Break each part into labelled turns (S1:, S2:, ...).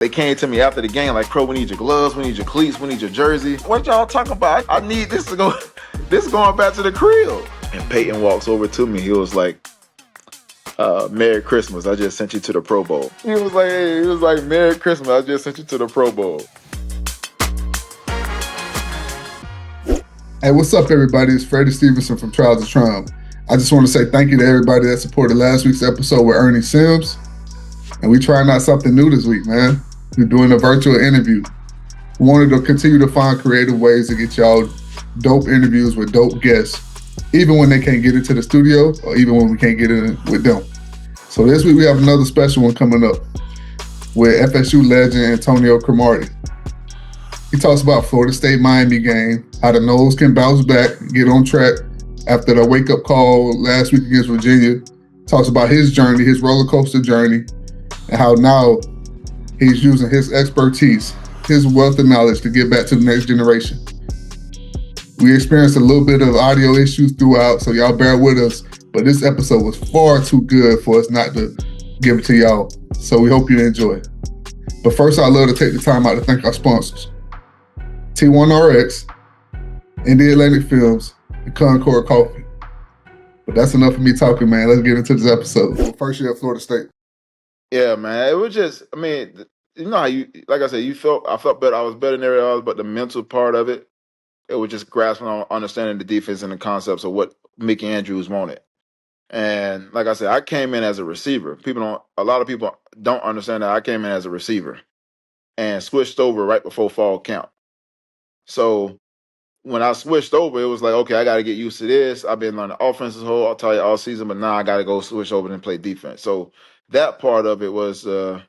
S1: They came to me after the game like, "Pro, we need your gloves, we need your cleats, we need your jersey. What y'all talking about? I need this to go. This is going back to the crib." And Peyton walks over to me. He was like, "Merry Christmas. I just sent you to the Pro Bowl." He was like, "Merry Christmas. I just sent you to the Pro Bowl."
S2: Hey, what's up, everybody? It's Freddie Stevenson from Trials of Triumph. I just want to say thank you to everybody that supported last week's episode with Ernie Sims. And we trying out something new this week, man. We're doing a virtual interview. We wanted to continue to find creative ways to get y'all dope interviews with dope guests, even when they can't get into the studio or even when we can't get in with them. So this week we have another special one coming up with FSU legend Antonio Cromartie. He talks about Florida State-Miami game, how the Noles can bounce back, get on track after the wake-up call last week against Virginia. Talks about his journey, his roller coaster journey, and how now he's using his expertise, his wealth of knowledge to give back to the next generation. We experienced a little bit of audio issues throughout, so y'all bear with us, but this episode was far too good for us not to give it to y'all, so we hope you enjoy. But first, I'd love to take the time out to thank our sponsors. T1RX, Indie Atlantic Films, and Concord Coffee. But that's enough of me talking, man. Let's get into this episode. First year at Florida State.
S1: Yeah, man. It was just, I mean, you know how you, like I said, I felt better. I was better in every else, but the mental part of it, it was just grasping on understanding the defense and the concepts of what Mickey Andrews wanted. And like I said, I came in as a receiver. A lot of people don't understand that I came in as a receiver and switched over right before fall camp. So when I switched over, it was like, okay, I got to get used to this. I've been learning offense all season, but now I got to go switch over and play defense. So that part of it was the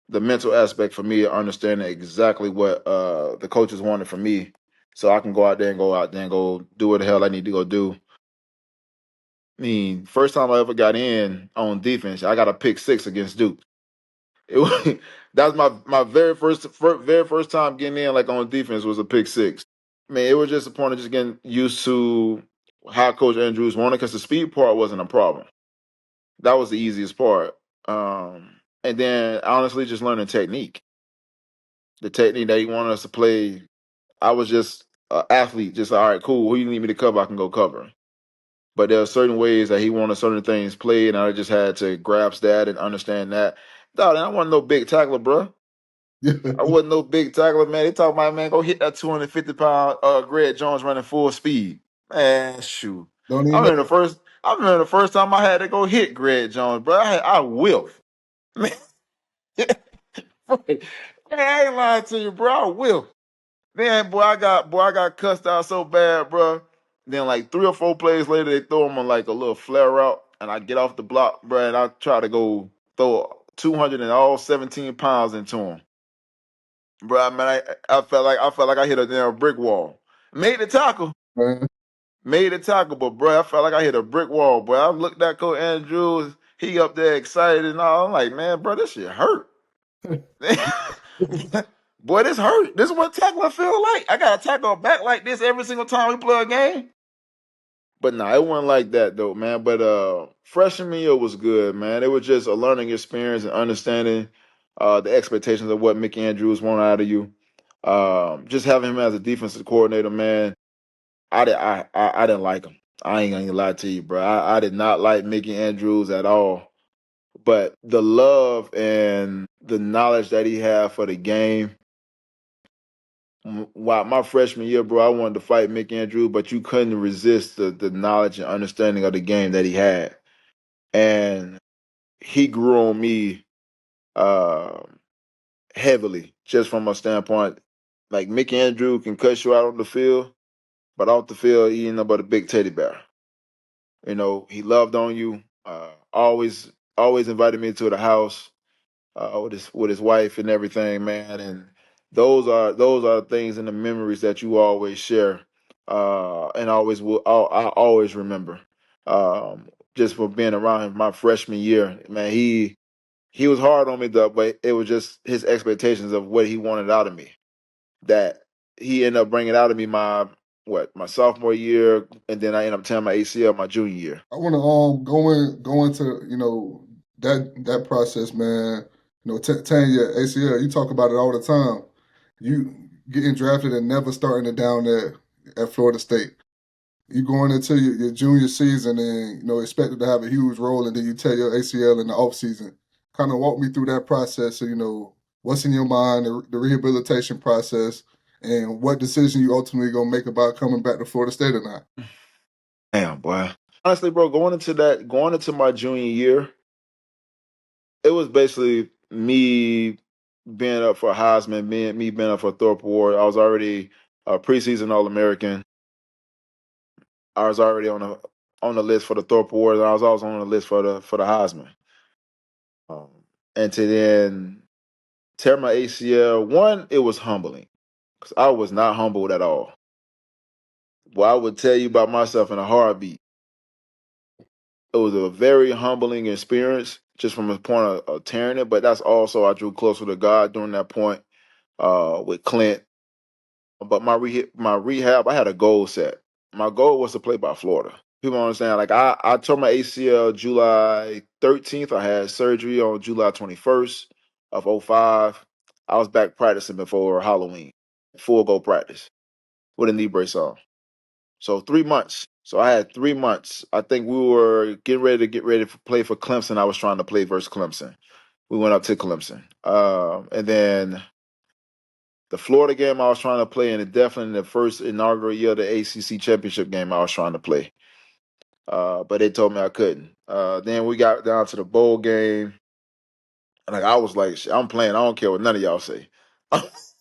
S1: mental aspect for me, understanding exactly what the coaches wanted from me, so I can go out there and go do what the hell I need to go do. I mean, first time I ever got in on defense, I got a pick six against Duke. It was, that was my very first time getting in like on defense was a pick six. I mean, it was just a point of just getting used to how Coach Andrews wanted, because the speed part wasn't a problem. That was the easiest part. And then honestly, just learning technique. The technique that he wanted us to play, I was just an athlete. Just all right, cool. Who you need me to cover, I can go cover. But there are certain ways that he wanted certain things played, and I just had to grasp that and understand that. Dog, I wasn't no big tackler, bro. I wasn't no big tackler, man. They talk about, man, go hit that 250-pound Greg Jones running full speed. Man, shoot. I remember the first time I had to go hit Greg Jones, bro. I whiffed. Man, I ain't lying to you, bro. I whiffed. Then, boy, I got cussed out so bad, bro. Then, like 3 or 4 plays later, they throw him on like a little flare route, and I get off the block, bro, and I try to go throw 200 and all 17 pounds into him. Bro, man, I felt like I hit a damn brick wall. Made the tackle. Made the tackle, but bro, I felt like I hit a brick wall, bro. I looked at Coach Andrews, he up there excited and all. I'm like, man, bro, this shit hurt. Boy, this hurt. This is what tackling feel like. I gotta tackle back like this every single time we play a game. But nah, it wasn't like that though, man. But freshman year was good, man. It was just a learning experience and understanding the expectations of what Mickey Andrews wanted out of you. Just having him as a defensive coordinator, man, I didn't like him. I ain't gonna lie to you, bro. I did not like Mickey Andrews at all. But the love and the knowledge that he had for the game, while my freshman year, bro, I wanted to fight Mickey Andrews, but you couldn't resist the knowledge and understanding of the game that he had. And he grew on me uh, heavily, just from a standpoint. Like Mickey Andrews can cut you out on the field, but off the field, he ain't nothing but a big teddy bear. You know, he loved on you. Always invited me to the house with his wife and everything, man. And those are things and the memories that you always share, and I always remember. Just for being around him my freshman year, man. He was hard on me though, but it was just his expectations of what he wanted out of me that he ended up bringing out of me my sophomore year, and then I ended up tearing my ACL my junior year.
S2: I want to go into that process, man. Tearing your ACL, you talk about it all the time. You getting drafted and never starting it down there at Florida State. You going into your junior season and expected to have a huge role, and then you tear your ACL in the off season. Kind of walk me through that process. Of, what's in your mind, the rehabilitation process, and what decision you ultimately gonna make about coming back to Florida State or not.
S1: Damn, boy. Honestly, bro, going into my junior year, it was basically me being up for Heisman, me being up for Thorpe Award. I was already a preseason All American. I was already on the list for the Thorpe Award, and I was also on the list for the Heisman. Um, and to then tear my ACL, one, it was humbling because I was not humbled at all. Well, I would tell you about myself in a heartbeat. It was a very humbling experience just from a point of tearing it, but that's also I drew closer to God during that point with Clint. But my rehab, I had a goal set. My goal was to play by Florida. People don't understand. Like I tore my ACL July 13th. I had surgery on July 21st of '05. I was back practicing before Halloween, full go practice with a knee brace on. So 3 months. So I had 3 months. I think we were get ready to play for Clemson. I was trying to play versus Clemson. We went up to Clemson, and then the Florida game I was trying to play, and definitely the first inaugural year of the ACC championship game I was trying to play. But they told me I couldn't. Then we got down to the bowl game, and like I was like, I'm playing. I don't care what none of y'all say.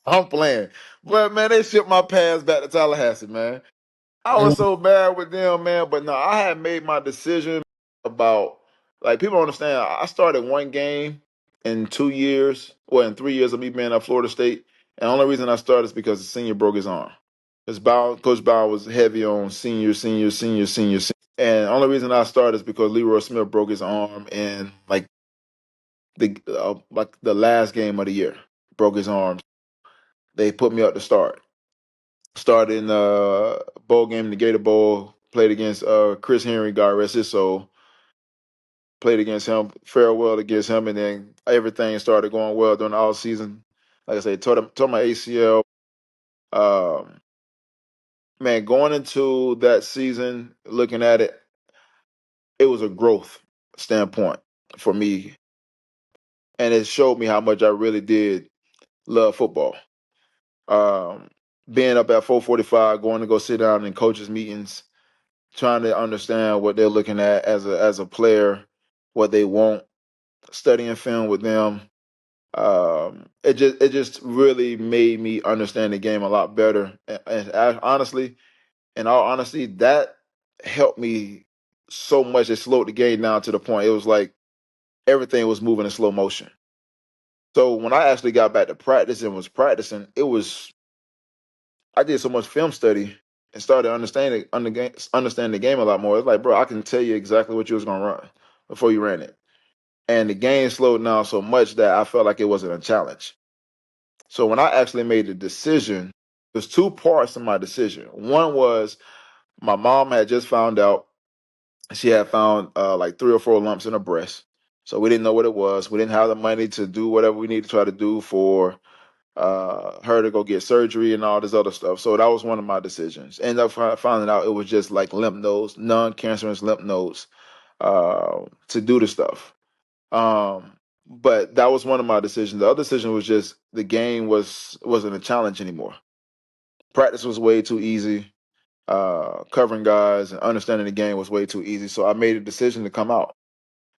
S1: I'm playing. But man, they shipped my pass back to Tallahassee, man. I
S2: And
S1: was so bad with them, man. But no, I had made my decision about like people don't understand. I started one game in 2 years, well, in 3 years of me being at Florida State. And the only reason I started is because the senior broke his arm. Coach Bow was heavy on senior. And the only reason I started is because Leroy Smith broke his arm in like the last game of the year. Broke his arm. They put me up to start. Started in the bowl game, the Gator Bowl. Played against Chris Henry, God rest his soul. Played against him, fared well against him, and then everything started going well during the all season. Like I said, tore my ACL. Um, man, going into that season, looking at it, it was a growth standpoint for me, and it showed me how much I really did love football. Um, Being up at 4:45, going to go sit down in coaches' meetings, trying to understand what they're looking at as a player, what they want, studying film with them. It just really made me understand the game a lot better. And honestly, in all honesty, that helped me so much. It slowed the game down to the point it was like everything was moving in slow motion. So when I actually got back to practice and was practicing, it was I did so much film study and started understanding the game a lot more. It's like, bro, I can tell you exactly what you was gonna run before you ran it. And the game slowed down so much that I felt like it wasn't a challenge. So when I actually made the decision, there's two parts to my decision. One was my mom had just found out she had found like 3 or 4 lumps in her breast. So we didn't know what it was. We didn't have the money to do whatever we need to try to do for her to go get surgery and all this other stuff. So that was one of my decisions. Ended up finding out it was just like lymph nodes, non-cancerous lymph nodes, to do the stuff. But that was one of my decisions. The other decision was just the game wasn't a challenge anymore. Practice was way too easy. Covering guys and understanding the game was way too easy. So I made a decision to come out.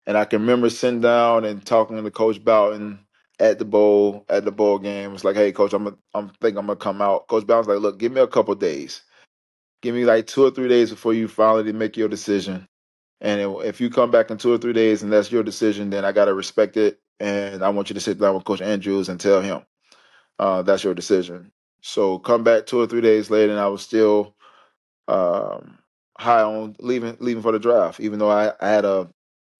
S1: And I can remember sitting down and talking to Coach Bowden at the bowl game. It's like, hey, Coach, I'm gonna come out. Coach Bowden's like, look, give me a couple days. Give me like 2 or 3 days before you finally make your decision. And if you come back in 2 or 3 days and that's your decision, then I gotta respect it. And I want you to sit down with Coach Andrews and tell him that's your decision. So come back 2 or 3 days later, and I was still um, high on leaving for the draft, even though I had a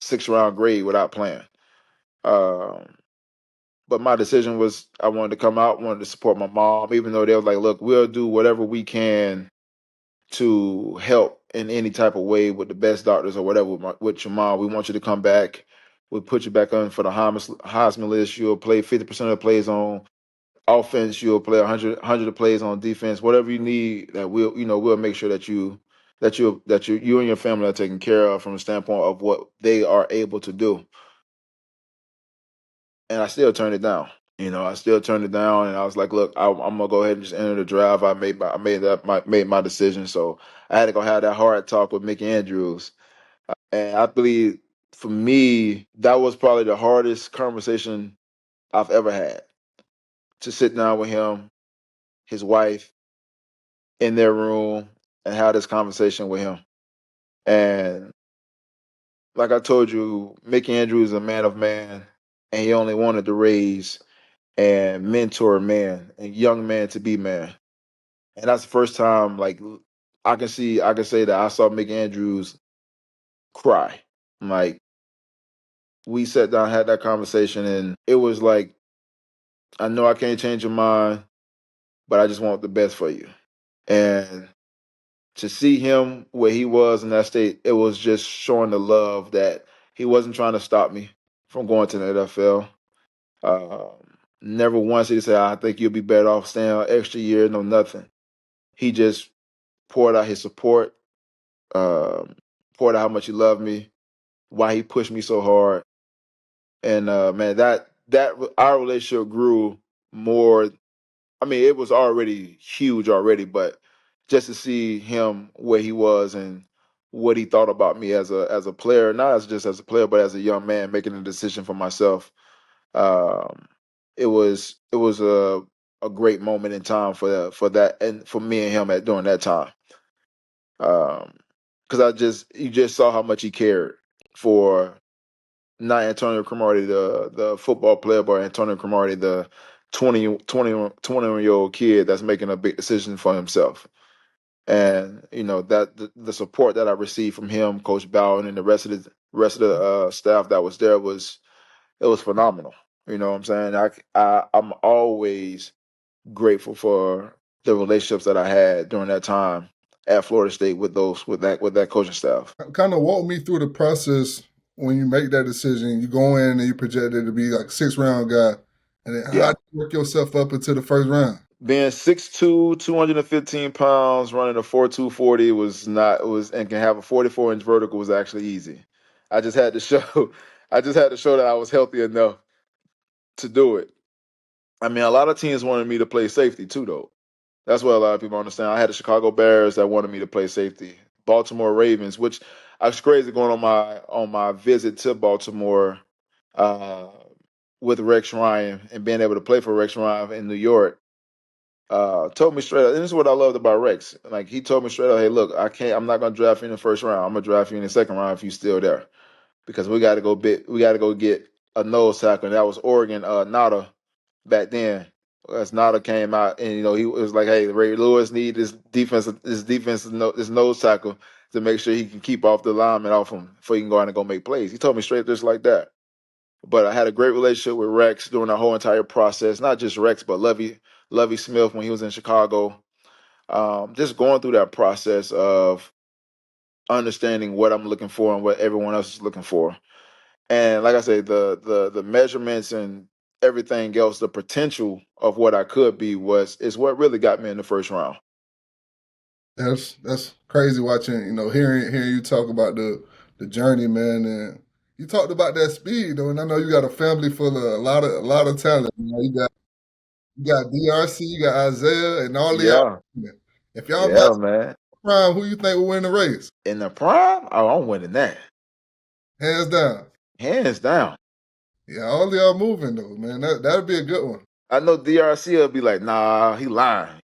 S1: 6th round grade without playing. Um, but my decision was I wanted to come out, wanted to support my mom, even though they was like, look, we'll do whatever we can to help in any type of way with the best doctors or whatever with your mom. We want you to come back. We'll put you back on for the Heisman list. You'll play 50% of the plays on offense. You'll play 100 of plays on defense. Whatever you need, that we'll make sure that you and your family are taken care of from the standpoint of what they are able to do. And I still turned it down. I still turned it down, and I was like, "Look, I'm gonna go ahead and just enter the draft." I made my decision. So I had to go have that hard talk with Mickey Andrews, and I believe for me that was probably the hardest conversation I've ever had. To sit down with him, his wife, in their room, and have this conversation with him. And like I told you, Mickey Andrews is a man of man, and he only wanted to raise and mentor man and young man to be man. And that's the first time like I can say that I saw Mick Andrews cry. Like we sat down, had that conversation, and it was like, I know I can't change your mind, but I just want the best for you. And to see him where he was in that state, it was just showing the love that he wasn't trying to stop me from going to the NFL. Never once did he say, "I think you'll be better off staying an extra year." No, nothing. He just poured out his support, um, poured out how much he loved me, why he pushed me so hard, and man, that our relationship grew more. I mean, it was already huge already, but just to see him where he was and what he thought about me as a player, not as just as a player, but as a young man making a decision for myself. Um, it was a great moment in time for that and for me and him at during that time. Um, because you just saw how much he cared for not Antonio Cromartie, the football player, but Antonio Cromartie, the 20 year old kid that's making a big decision for himself. And that the support that I received from him, Coach Bowen, and the rest of the staff that was there was phenomenal. You know what I'm saying? I'm always grateful for the relationships that I had during that time at Florida State with that coaching staff.
S2: Kind of walk me through the process when you make that decision. You go in and you projected to be like a 6th round guy, and then how
S1: Yeah.
S2: do you work yourself up into the 1st round?
S1: Being 6'2", 215 pounds, running a 4.240 and can have a 44-inch vertical was actually easy. I just had to show I just had to show that I was healthy enough to do it. I mean, a lot of teams wanted me to play safety too, though. That's what a lot of people understand. I had the Chicago Bears that wanted me to play safety. Baltimore Ravens, which I was crazy going on my visit to Baltimore uh, with Rex Ryan and being able to play for Rex Ryan in New York. Told me straight up, and this is what I loved about Rex. Like he told me straight up, "Hey, look, I'm not gonna draft you in the 1st round. I'm gonna draft you in the 2nd round if you're still there, because we got to go get a nose tackle." And that was Oregon, Nada back then. As Nada came out, and he was like, "Hey, Ray Lewis need this nose tackle to make sure he can keep off the lineman off him before he can go out and go make plays." He told me straight just like that. But I had a great relationship with Rex during the whole entire process. Not just Rex, but Lovey Smith when he was in Chicago. Just going through that process of understanding what I'm looking for and what everyone else is looking for. And like I say, the measurements and everything else, the potential of what I could be is what really got me in the 1st round.
S2: That's crazy watching, hearing you talk about the journey, man. And you talked about that speed though, and I know you got a family full of a lot of talent. You got DRC, you got Isaiah, and all the
S1: Yeah,
S2: y'all. If y'all
S1: yeah,
S2: match
S1: man.
S2: prime, who you think will win the race?
S1: In the prime, oh, I'm winning that
S2: Hands down.
S1: hands down.
S2: Yeah, all of y'all moving though, man. That'd be a good one.
S1: I know DRC will be like, "Nah, he lying."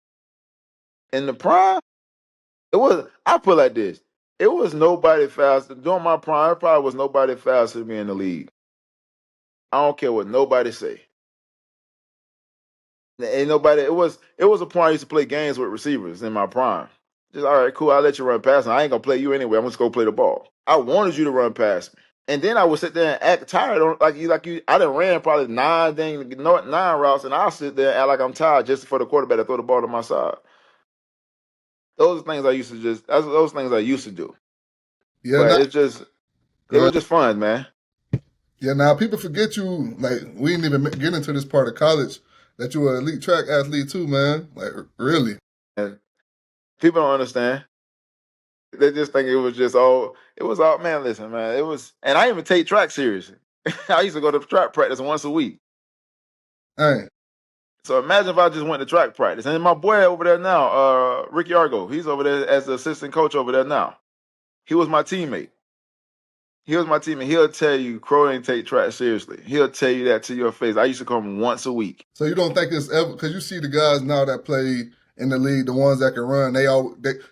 S1: In the prime, it was. I put it like this: it was nobody faster during my prime. It probably was nobody faster than me in the league. I don't care what nobody say. Ain't nobody. It was a point I used to play games with receivers in my prime. Just all right, cool. I'll let you run past me. I ain't gonna play you anyway. I'm just gonna play the ball. I wanted you to run past me, and then I would sit there and act tired. Like you. I done ran probably nine routes, and I'll sit there and act like I'm tired just for the quarterback to throw the ball to my side. Those are things I used to just. That's those things I used to do.
S2: Yeah,
S1: But
S2: not
S1: it
S2: good.
S1: was just fun, man.
S2: Yeah, now people forget you. Like we didn't even get into this part of college that you were an elite track athlete too, man. Like really.
S1: And people don't understand. They just think it was all, man, listen, man, it was, and I even take track seriously. I used to go to track practice once a week.
S2: Hey,
S1: So imagine if I just went to track practice. And my boy over there now, Ricky Argo, he's over there as the assistant coach over there now. He was my teammate. He was my teammate. He'll tell you Crow ain't take track seriously. He'll tell you that to your face. I used to come once a week.
S2: so you don't think it's ever because you see the guys now that play in the league, the ones that can run, they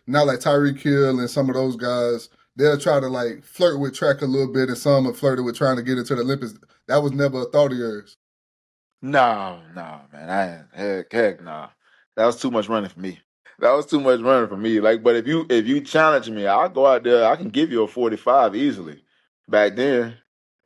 S2: now like Tyreek Hill and some of those guys, they'll try to like flirt with track a little bit, and some have flirted with trying to get into the Olympics. That was never a thought of yours.
S1: No, no, man. Heck, nah. That was too much running for me. That was too much running for me. Like, but if you challenge me, I'll go out there. I can give you a 45 easily. Back then,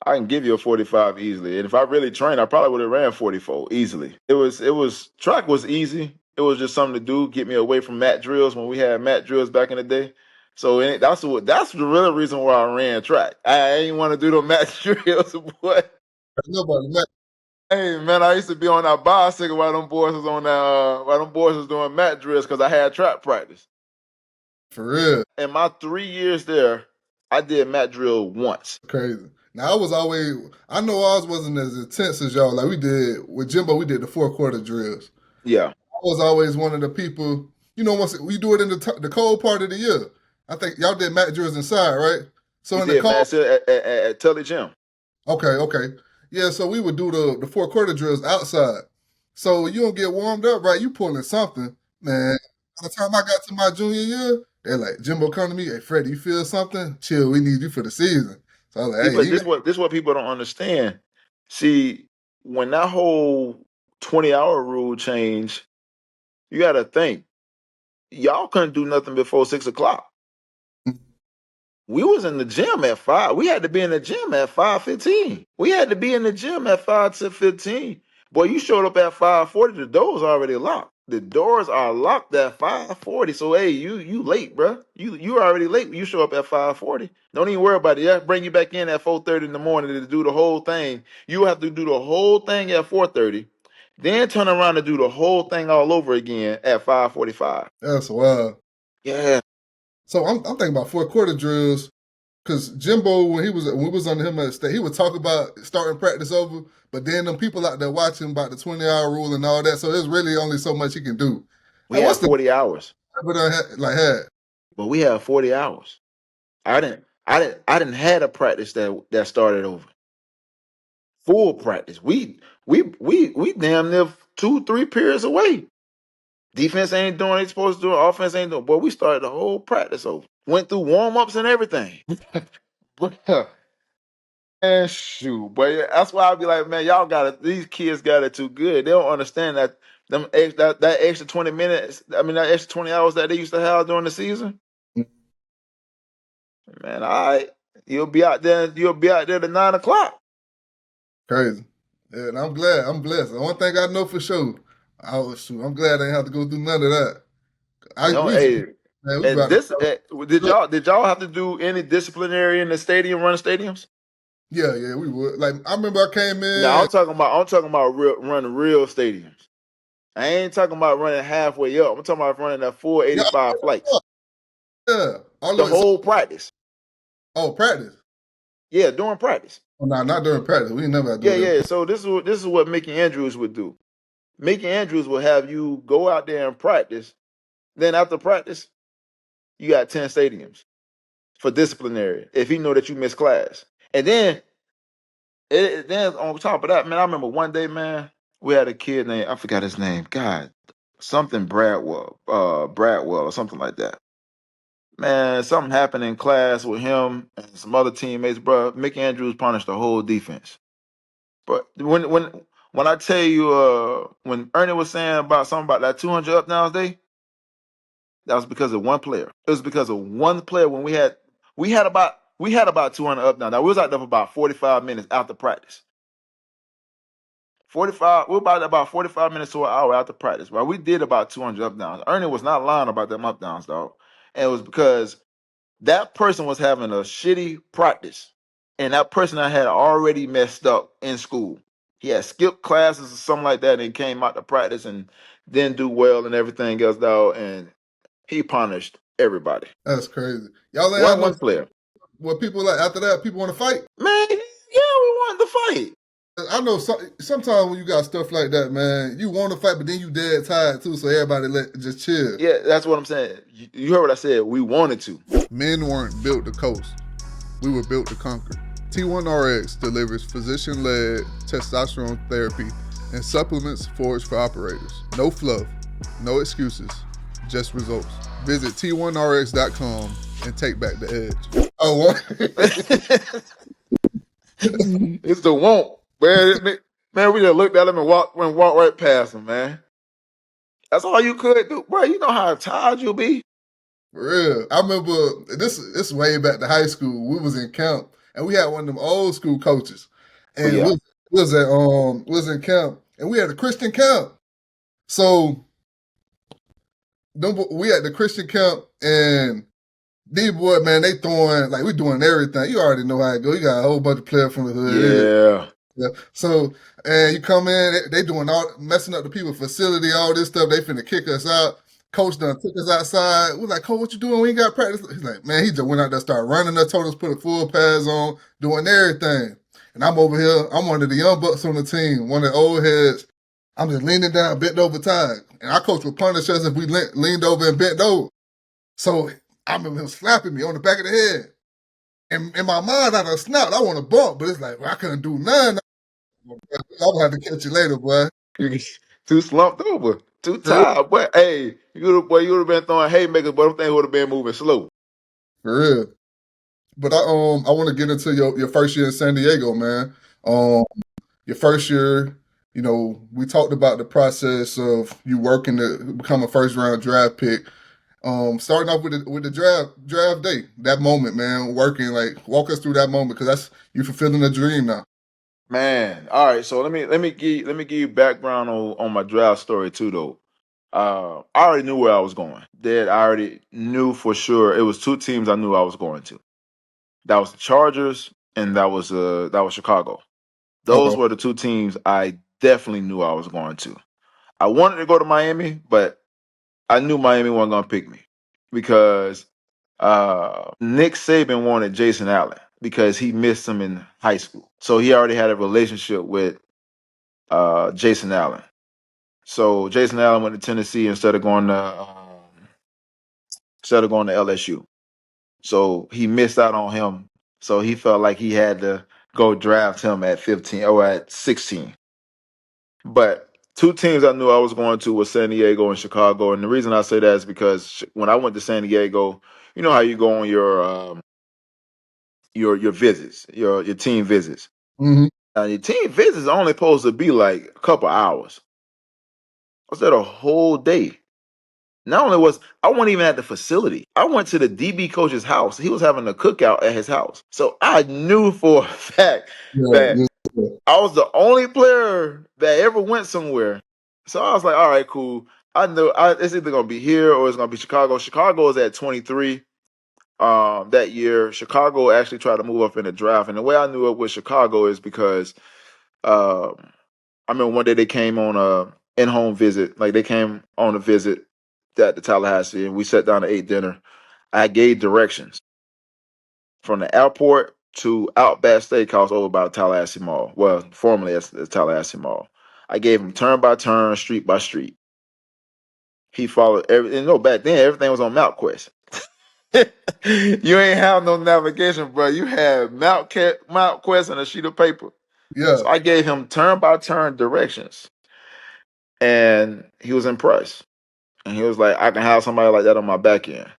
S1: I can give you a 45 easily. And if I really trained, I probably would have ran 44 easily. It was track was easy. It was just something to do, get me away from mat drills when we had mat drills back in the day. So that's the real reason why I ran track. I ain't want to do no mat drills, boy.
S2: Nobody, man,
S1: Hey man, I used to be on that bicycle while them boys was on that while them boys was doing mat drills because I had track practice.
S2: for real,
S1: In my 3 years there, I did mat drill once.
S2: crazy. Now I was always, I know ours wasn't as intense as y'all. Like we did with Jimbo, we did the 4 quarter drills.
S1: Yeah,
S2: I was always one of the people, once we do it in the cold part of the year. I think y'all did mat drills inside, right? So
S1: we
S2: in the
S1: did
S2: cold,
S1: mat drill at Tully Gym.
S2: okay. Yeah, so we would do the 4 quarter drills outside. So you don't get warmed up, right? You pulling something, man. By the time I got to my junior year, they're like, Jimbo come to me, hey Freddie, you feel something? Chill, we need you for the season. So I was
S1: See,
S2: like, hey,
S1: but this what people don't understand. See, when that whole 20-hour rule changed, you got to think y'all couldn't do nothing before 6 o'clock. We was in the gym at 5. We had to be in the gym at 5:15. We had to be in the gym at 5:15. Boy, you showed up at 5:40. The doors already locked. The doors are locked at 5:40. So hey, you late, bro. You already late when you show up at 5:40. Don't even worry about it. Yeah, bring you back in at 4:30 in the morning to do the whole thing. You have to do the whole thing at 4:30, then turn around and do the whole thing all over again at 5:45.
S2: that's wild.
S1: Yeah,
S2: So I'm thinking about 4 quarter drills. Cause Jimbo, when we was under him at the state, he would talk about starting practice over, but then them people out there watching about the 20-hour rule and all that. So there's really only so much he can do.
S1: we
S2: Like,
S1: had
S2: what's the
S1: 40 hours,
S2: like had?
S1: but we had 40 hours. I didn't had a practice that started over. Full practice. We damn near 2-3 periods away. Defense ain't doing what they supposed to do. Offense ain't doing. Boy, we started the whole practice over. Went through warm ups and everything. Man, shoot, boy. That's why I be like, man, y'all got it. These kids got it too good. They don't understand that that extra 20 minutes. I mean, that extra 20 hours that they used to have during the season. Man, all right, you'll be out there. You'll be out there to 9 o'clock.
S2: Crazy. Yeah, and I'm glad. I'm blessed. The one thing I know for sure, I'm glad I didn't have to go through none of that.
S1: No,
S2: We used to,
S1: hey,
S2: man, we
S1: and
S2: about to,
S1: this did y'all have to do any disciplinary in the stadium, run stadiums?
S2: yeah, we would. Like I remember I came
S1: No,
S2: in.
S1: I'm talking about running real stadiums. I ain't talking about running halfway up. I'm talking about running that full
S2: Yeah,
S1: 85 flights.
S2: yeah, all the
S1: The
S2: way. So,
S1: whole practice.
S2: oh, practice.
S1: Yeah, during practice.
S2: Oh, no, not during practice. We never had to
S1: Yeah,
S2: do that.
S1: yeah. So this is what Mickey Andrews would do. Mickey Andrews will have you go out there and practice. Then after practice, you got 10 stadiums for disciplinary if he know that you missed class. And then on top of that, man, I remember one day, man, we had a kid named, I forgot his name. God, something Bradwell or something like that. Man, something happened in class with him and some other teammates, bro. Mickey Andrews punished the whole defense. But when I tell you, when Ernie was saying about something about that 200 up downs day, that was because of one player. It was because of one player. When we had about 200 up downs. Now we was out there for about 45 minutes after practice. 45. We were about 45 minutes to an hour after practice. Right, we did about 200 up downs. Ernie was not lying about them up downs, dog, and it was because that person was having a shitty practice. and that person I had already messed up in school. He had skipped classes or something like that, and came out to practice and didn't do well and everything else, dog. And he punished everybody.
S2: That's crazy. Y'all ain't had
S1: One
S2: no
S1: player.
S2: what people like after that. People want to fight.
S1: Man, yeah, we wanted to fight.
S2: I know sometimes when you got stuff like that, man, you want to fight, but then you dead tired too. So everybody just chill.
S1: Yeah, that's what I'm saying. You heard what I said. We wanted to.
S2: Men weren't built to coast. We were built to conquer. T1RX delivers physician-led testosterone therapy and supplements foraged for operators. No fluff, no excuses, just results. Visit T1RX.com and take back the edge. Oh, what?
S1: It's the want. Man, we just looked at him and walked right past him, man. That's all you could do. Bro, you know how tired you'll be?
S2: For real. I remember this way back to high school. We was in camp and we had one of them old school coaches. And
S1: Yeah.
S2: we was in camp and we had a Christian camp. So we had the Christian camp and these boys, man, they throwing like we doing everything. You already know how it go. You got a whole bunch of players from the hood.
S1: Yeah.
S2: So and you come in, they doing all messing up the people facility, all this stuff. They finna kick us out. Coach done took us outside. We're like, Coach, what you doing? We ain't got practice. He's like, man, he just went out there, started running us, told us put a full pads on, doing everything. And I'm over here. I'm one of the young bucks on the team, one of the old heads. I'm just leaning down, bent over tired. And our coach would punish us if we leaned over and bent over. So I remember him slapping me on the back of the head. And in my mind, I done snapped. I want to bump, but it's like, well, I couldn't do nothing. I'm gonna have to catch you later, boy.
S1: Too slumped over. Too tired. But hey, you would have been throwing haymakers, but them things would have been moving slow.
S2: For real. But I want to get into your first year in San Diego, man. Your first year, you know, we talked about the process of you working to become a first round draft pick. Starting off with the draft day, that moment, man, working, like walk us through that moment because that's you fulfilling a dream now.
S1: Man, all right. So let me give you background on my draft story too, though. I already knew where I was going. Dad, I already knew for sure. It was two teams I knew I was going to. That was the Chargers, and that was Chicago. Those
S2: Okay.
S1: were the two teams I definitely knew I was going to. I wanted to go to Miami, but I knew Miami wasn't gonna pick me because Nick Saban wanted Jason Allen because he missed him in high school. So he already had a relationship with Jason Allen. So Jason Allen went to Tennessee instead of going to LSU. So he missed out on him. So he felt like he had to go draft him at 15 or at 16. But two teams I knew I was going to was San Diego and Chicago. And the reason I say that is because when I went to San Diego, you know how you go on your visits, your team visits.
S2: Mm-hmm.
S1: Your team visits are only supposed to be like a couple hours. I was there a whole day. Not only was I wasn't even at the facility, I went to the DB coach's house. He was having a cookout at his house. So I knew for a fact that
S2: Yeah.
S1: I was the only player that ever went somewhere. So I was like, all right, cool. I know it's either gonna be here or it's gonna be Chicago. Chicago is at 23. That year, Chicago actually tried to move up in the draft. And the way I knew it with Chicago is because I remember one day they came on a in-home visit. Like they came on a visit at the Tallahassee, and we sat down and ate dinner. I gave directions from the airport to Outback Steakhouse over by the Tallahassee Mall. Well, formerly as the Tallahassee Mall. I gave him turn by turn, street by street. He followed everything. You know, back then everything was on MapQuest. You ain't have no navigation, bro. You had MapQuest and a sheet of paper.
S2: Yeah.
S1: So I gave him turn by turn directions, and he was impressed. And he was like, I can have somebody like that on my back end.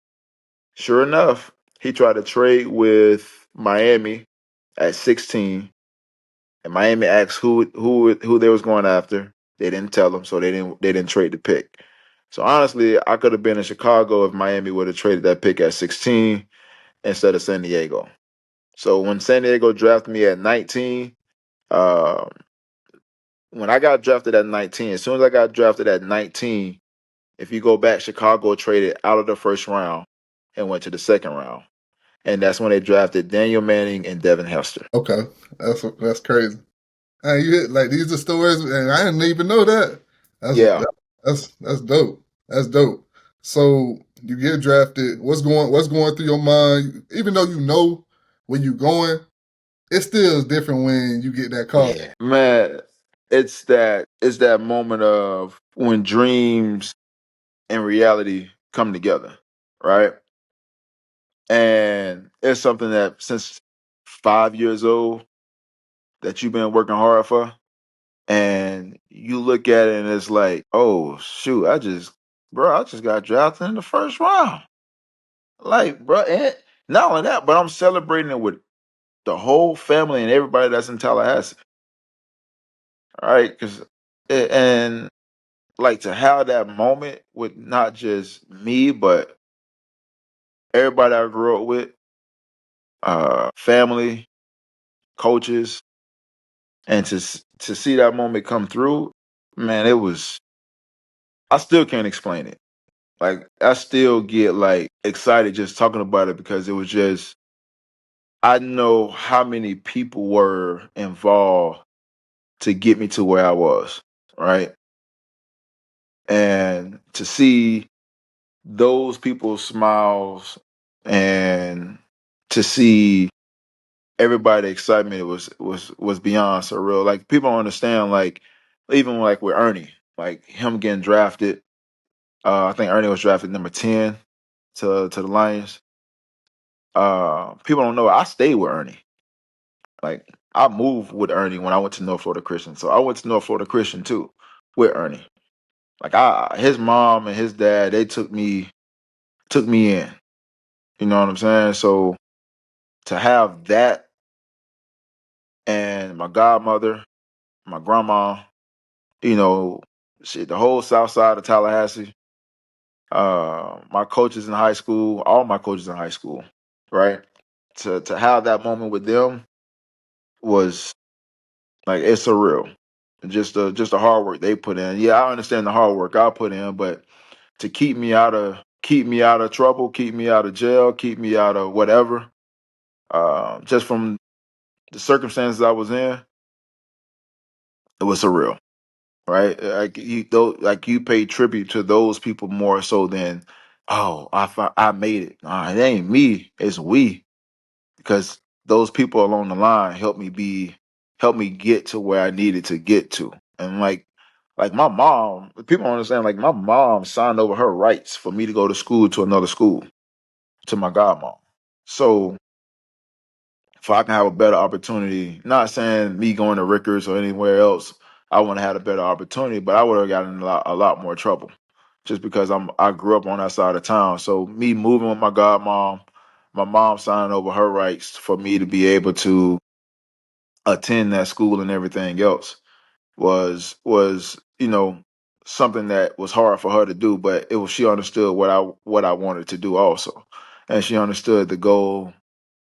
S1: Sure enough, he tried to trade with Miami at 16. And Miami asked who they was going after. They didn't tell him, so they didn't trade the pick. So honestly, I could have been in Chicago if Miami would have traded that pick at 16 instead of San Diego. So when San Diego drafted me at 19, uh, when I got drafted at 19, as soon as I got drafted at 19, if you go back, Chicago traded out of the first round and went to the second round. and that's when they drafted Daniel Manning and Devin Hester.
S2: Okay, that's crazy. Hey, you hit like these are stories, and I didn't even know that. That's
S1: Yeah,
S2: that's dope. That's dope. So you get drafted. What's going through your mind? Even though you know where you going, it still is different when you get that call.
S1: yeah, man. It's that moment of when dreams and reality come together, right? And it's something that since 5 years old that you've been working hard for, and you look at it and it's like, oh shoot, I just got drafted in the first round. Like, bro, and not only that, but I'm celebrating it with the whole family and everybody that's in Tallahassee. All right, because and like to have that moment with not just me, but everybody I grew up with, family, coaches, and to see that moment come through, man, it was. I still can't explain it. Like I still get like excited just talking about it because it was just I know how many people were involved to get me to where I was, right? And to see those people's smiles and to see everybody excitement was beyond surreal. Like people don't understand, like even like with Ernie, like him getting drafted. I think Ernie was drafted number 10 to the Lions. People don't know I stayed with Ernie. Like I moved with Ernie when I went to North Florida Christian. So I went to North Florida Christian too with Ernie. Like his mom and his dad, they took me in. You know what I'm saying? So to have that and my godmother, my grandma, you know, shit, the whole south side of Tallahassee, my coaches in high school, all my coaches in high school, right? To have that moment with them was like it's surreal. Just the hard work they put in. Yeah, I understand the hard work I put in, but to keep me out of trouble, keep me out of jail, keep me out of whatever, just from the circumstances I was in, it was surreal, right? Like you pay tribute to those people more so than, oh, I made it. Nah, it ain't me, it's we, because those people along the line helped me get to where I needed to get to, and like my mom, people don't understand. Like my mom signed over her rights for me to go to school to another school to my godmom. So if I can have a better opportunity, not saying me going to Rickers or anywhere else, I want to have a better opportunity, but I would have gotten in a lot more trouble just because I grew up on that side of town. So me moving with my mom signing over her rights for me to be able to attend that school and everything else was something that was hard for her to do, but it was she understood what I wanted to do also, and she understood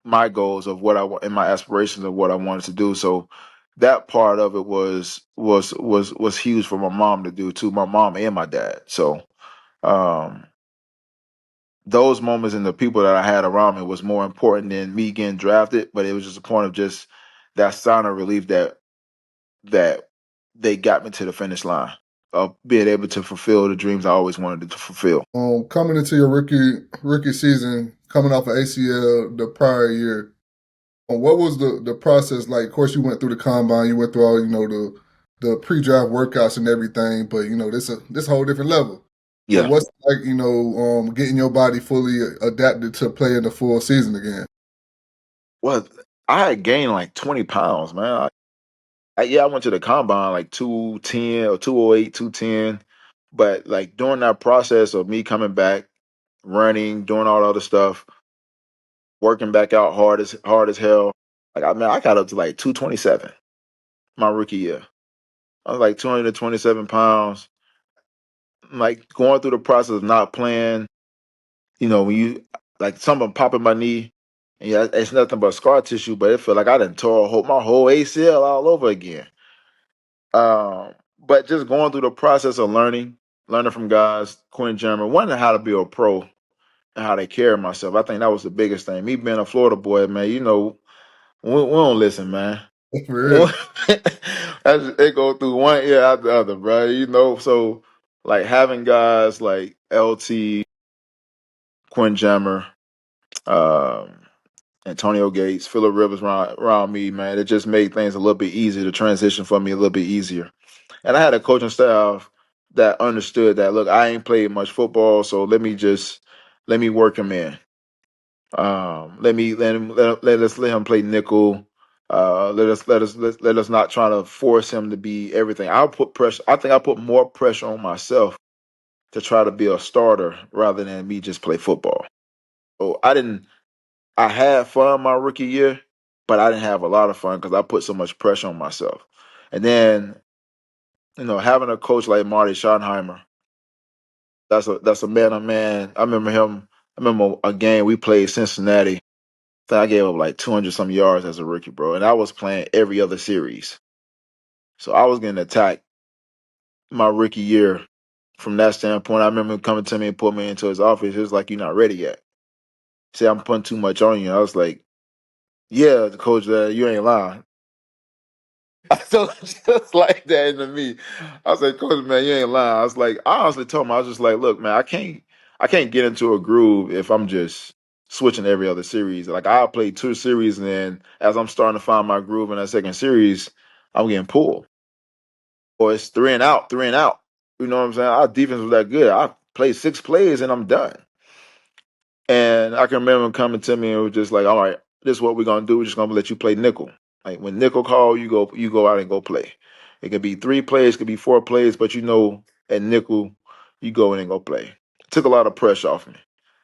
S1: my goals of what I want and my aspirations of what I wanted to do. So that part of it was huge for my mom to do too, my mom and my dad. So um, those moments and the people that I had around me was more important than me getting drafted. But it was just a point of just that sign of relief that they got me to the finish line of being able to fulfill the dreams I always wanted to fulfill.
S2: Coming into your rookie season, coming off of ACL the prior year, what was the process like? Of course, you went through the combine, you went through all the pre-draft workouts and everything, but this whole different level. So
S1: Yeah.
S2: what's it like, getting your body fully adapted to playing the full season again?
S1: Well, I had gained like 20 pounds, man. Yeah, I went to the combine like 210 or 208, 210. But like during that process of me coming back, running, doing all the other stuff, working back out hard as hell. Like I got up to like 227 my rookie year. I was like 227 pounds. Like going through the process of not playing, when you like something pop in my knee, and yeah, it's nothing but scar tissue, but it felt like I done tore my whole ACL all over again. But just going through the process of learning from guys, Quinn Jeremy, wondering how to be a pro, and how they carry myself. I think that was the biggest thing. Me being a Florida boy, man, we don't listen, man.
S2: For real.
S1: It go through one ear after the other, bro. So like having guys like LT, Quinn Jammer, um, Antonio Gates, Phillip Rivers around me, man, it just made things a little bit easier to transition for me a little bit easier. And I had a coaching staff that understood that. Look, I ain't played much football, so let me work him in. Let him play nickel. Let us not try to force him to be everything. I'll put pressure. I think I put more pressure on myself to try to be a starter rather than me just play football. So I didn't. I had fun my rookie year, but I didn't have a lot of fun because I put so much pressure on myself. And then having a coach like Marty Schottenheimer, that's a man of man. I remember him. I remember a game we played Cincinnati. I gave up like 200 some yards as a rookie, bro, and I was playing every other series. So I was getting attacked my rookie year from that standpoint. I remember him coming to me and put me into his office. He was like, "You're not ready yet." Say I'm putting too much on you. I was like, "Yeah, the coach, you ain't lying." I told him just like that to me. I was like, "Coach, man, you ain't lying." I honestly told him, I was just like, "Look, man, I can't get into a groove if I'm just switching every other series. Like I'll play two series, and then as I'm starting to find my groove in that second series, I'm getting pulled. Or it's three and out, three and out. You know what I'm saying? Our defense was that good. I played 6 plays and I'm done. And I can remember him coming to me and was just like, "All right, this is what we're gonna do. We're just gonna let you play nickel. Like when nickel call, you go out and go play. It could be 3 plays, it could be 4 plays, but at nickel, you go in and go play." It took a lot of pressure off me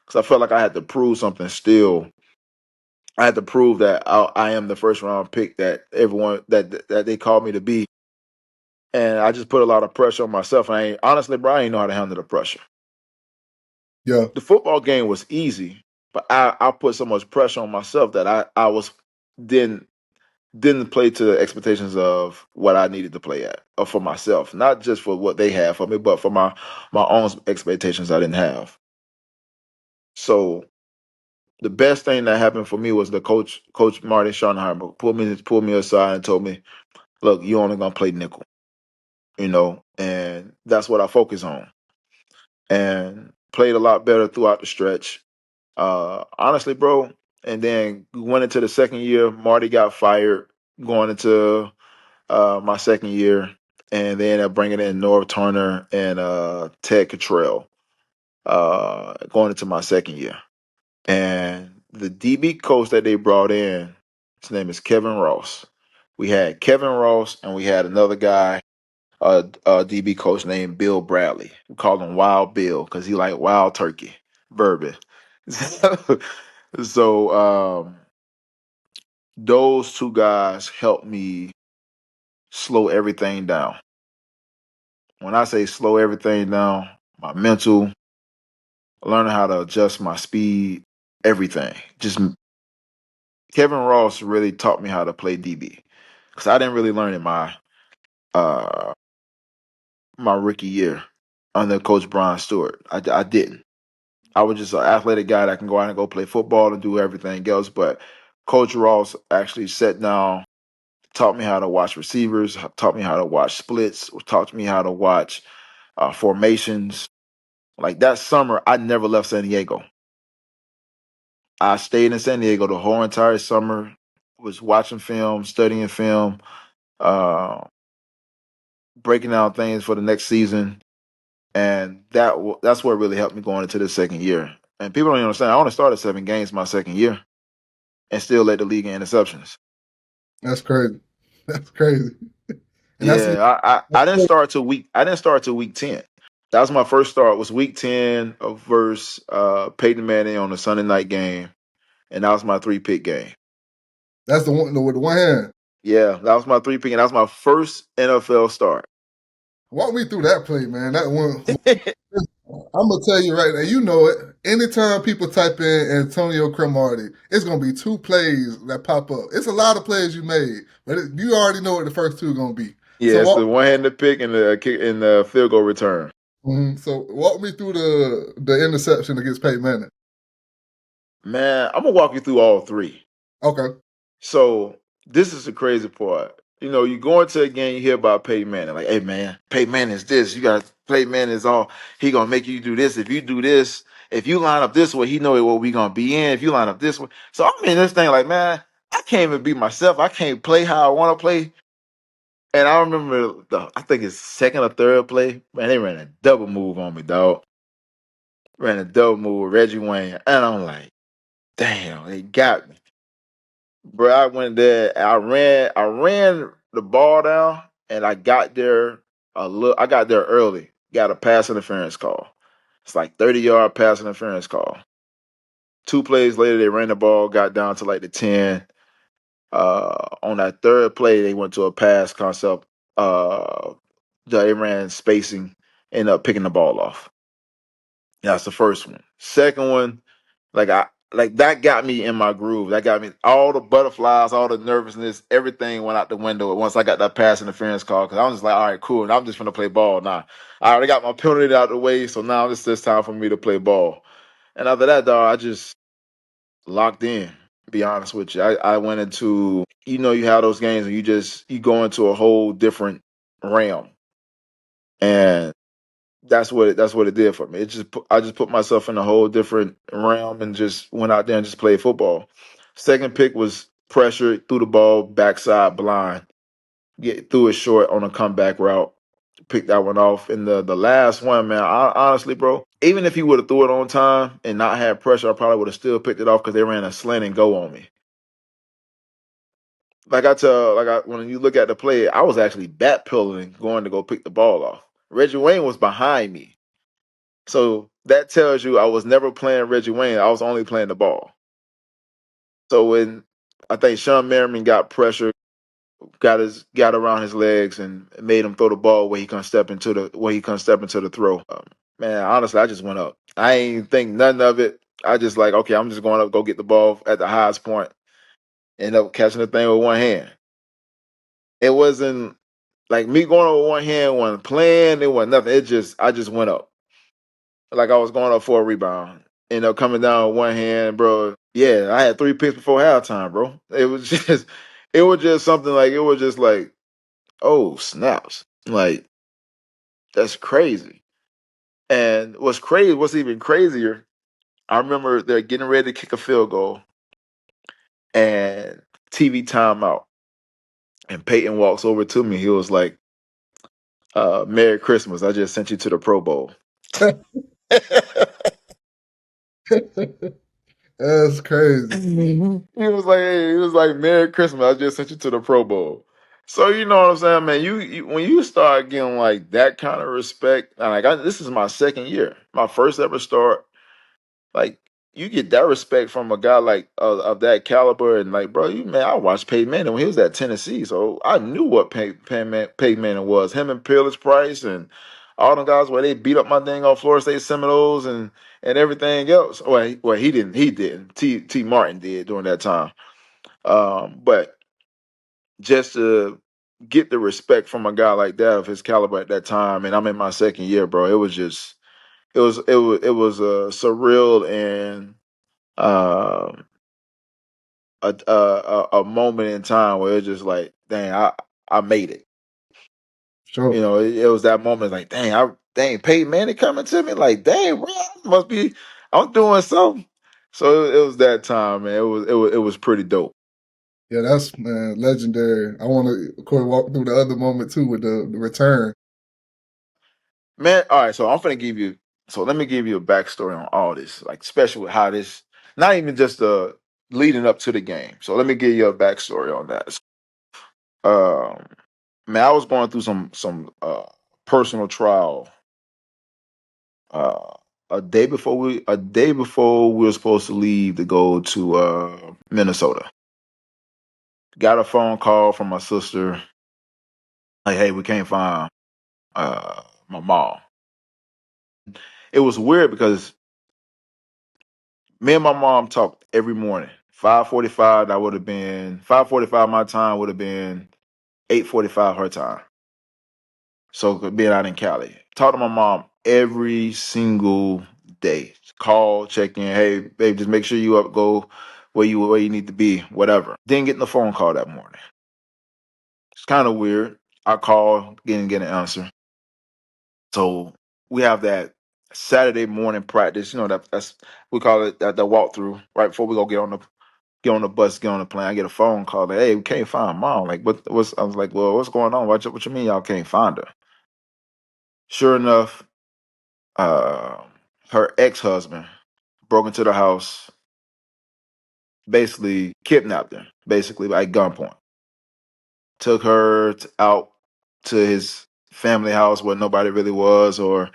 S1: because I felt like I had to prove something still. I had to prove that I am the first round pick that everyone that they called me to be. And I just put a lot of pressure on myself. And honestly, bro, I didn't know how to handle the pressure.
S2: Yeah,
S1: The football game was easy, but I put so much pressure on myself that I was didn't didn't play to the expectations of what I needed to play at, or for myself, not just for what they had for me, but for my own expectations I didn't have. So the best thing that happened for me was the Coach Martin Schottenheimer pulled me aside and told me, "Look, you only gonna play nickel, and that's what I focus on." And played a lot better throughout the stretch. Honestly, bro. And then went into the second year. Marty got fired going into my second year, and they ended up bringing in Norv Turner and Ted Cottrell going into my second year. And the DB coach that they brought in, his name is Kevin Ross. We had Kevin Ross, and we had another guy, a DB coach named Bill Bradley. We called him Wild Bill because he liked wild turkey bourbon. So those two guys helped me slow everything down. When I say slow everything down, my mental, learning how to adjust my speed, everything. Just Kevin Ross really taught me how to play DB because I didn't really learn it uh my rookie year under Coach Brian Stewart. I didn't. I was just an athletic guy that can go out and go play football and do everything else. But Coach Ross actually sat down, taught me how to watch receivers, taught me how to watch splits, taught me how to watch formations. Like that summer, I never left San Diego. I stayed in San Diego the whole entire summer, was watching film, studying film, uh, breaking down things for the next season. And that's what really helped me going into the second year. And people don't even understand. I only started 7 games my second year and still led the league in interceptions.
S2: that's crazy. That's crazy. And that's
S1: Yeah, I didn't start till week 10. That was my first start. Was week 10 of versus Peyton Manning on a Sunday night game, and that was my 3-pick game.
S2: that's the one with the one hand.
S1: Yeah, that was my 3-pick, and that was my first NFL start.
S2: Walk me through that play, man. That one. I'm gonna tell you right now. You know it. Anytime people type in Antonio Cromartie, it's gonna be 2 plays that pop up. It's a lot of plays you made, but you already know what the first two are gonna be.
S1: Yeah,
S2: So
S1: it's
S2: walk.
S1: the one-handed pick and the kick and the field goal return.
S2: So walk me through the interception against Peyton Manning.
S1: Man, I'm gonna walk you through all three.
S2: Okay.
S1: So this is the crazy part. You know, you go into a game, you hear about Peyton Manning, like, hey man, Peyton Manning is this. You got Peyton Manning is all. He gonna make you do this. If you do this, if you line up this way, he know what we gonna be in. If you line up this way, so I'm in this thing like, man, I can't even be myself. I can't play how I want to play. And I remember I think it's second or third play, man, they ran a double move on me, dog. Ran a double move with Reggie Wayne, and I'm like, damn, they got me. Bro, I went there. I ran the ball down, and I got there I got there early. Got a pass interference call. It's like 30-yard pass interference call. 2 plays later, they ran the ball, got down to like the 10. On that third play, they went to a pass concept. They ran spacing, ended up picking the ball off. That's the first one. Second one, that got me in my groove. That got me all the butterflies, all the nervousness, everything went out the window once I got that pass interference call. Because I was just like, all right, cool. And I'm just gonna play ball now. I already got my penalty out the way, so now it's just time for me to play ball. And after that, dog, I just locked in. To be honest with you, I went into, you have those games and you go into a whole different realm, and that's what it did for me. I just put myself in a whole different realm and just went out there and just played football. Second pick was pressure, threw the ball backside blind, threw it short on a comeback route, picked that one off. And the last one, man, honestly, bro, even if he would have threw it on time and not had pressure, I probably would have still picked it off because they ran a slant and go on me. When you look at the play, I was actually backpedaling, going to go pick the ball off. Reggie Wayne was behind me. So that tells you I was never playing Reggie Wayne. I was only playing the ball. So when I think Sean Merriman got pressure, got around his legs and made him throw the ball where he couldn't step into the throw. Man, honestly, I just went up. I ain't think nothing of it. I just like, okay, I'm just going up, go get the ball at the highest point, end up catching the thing with one hand. It wasn't like me going up with one hand, wasn't playing, it wasn't nothing. I just went up. Like I was going up for a rebound. End up coming down with one hand, bro. Yeah, I had 3 picks before halftime, bro. It was just something like it was just like, oh snaps, like that's crazy. And what's even crazier, I remember they're getting ready to kick a field goal and TV timeout, and Peyton walks over to me. He was like, "Merry Christmas! I just sent you to the Pro Bowl."
S2: That's crazy.
S1: He was like, Merry Christmas. I just sent you to the Pro Bowl. So you know what I'm saying, man. When you start getting like that kind of respect, and this is my second year, my first ever start. Like you get that respect from a guy like of that caliber, and like, bro, I watched Peyton Manning when he was at Tennessee, so I knew what Peyton Manning was. Him and Peerless Price and all them guys where they beat up my dang on Florida State Seminoles and everything else. Well, he didn't. He didn't. T. Martin did during that time. But just to get the respect from a guy like that of his caliber at that time, and I'm in my second year, bro. It was just it was surreal and um, a moment in time where it's just like, dang, I made it.
S2: Sure.
S1: It was that moment like, dang, Peyton Manning coming to me, like, dang, bro, I'm doing something. So it was that time, man. It was pretty dope.
S2: Yeah, that's legendary. I want to, of course, walk through the other moment too with the return.
S1: Man, all right, so let me give you a backstory on all this, like especially with how this, not even just leading up to the game. So let me give you a backstory on that. Um, man, I was going through some personal trial. Uh, a day before we were supposed to leave to go to Minnesota, got a phone call from my sister, like, hey, we can't find my mom. It was weird because me and my mom talked every morning. 5:45, that would have been 5:45 my time, would have been 8:45 her time. So being out in Cali. Talk to my mom every single day. Call, check in. Hey, babe, just make sure you up, go where you need to be, whatever. Didn't get the phone call that morning. It's kind of weird. I call, didn't get an answer. So we have that Saturday morning practice. You know that's we call it the walkthrough right before we go get on the bus, get on the plane. I get a phone call like, "Hey, we can't find mom." Like, what's? I was like, "Well, what's going on? What you mean y'all can't find her?" Sure enough, uh, her ex-husband broke into the house, basically kidnapped her, basically by gunpoint. Took her out to his family house where nobody really was, or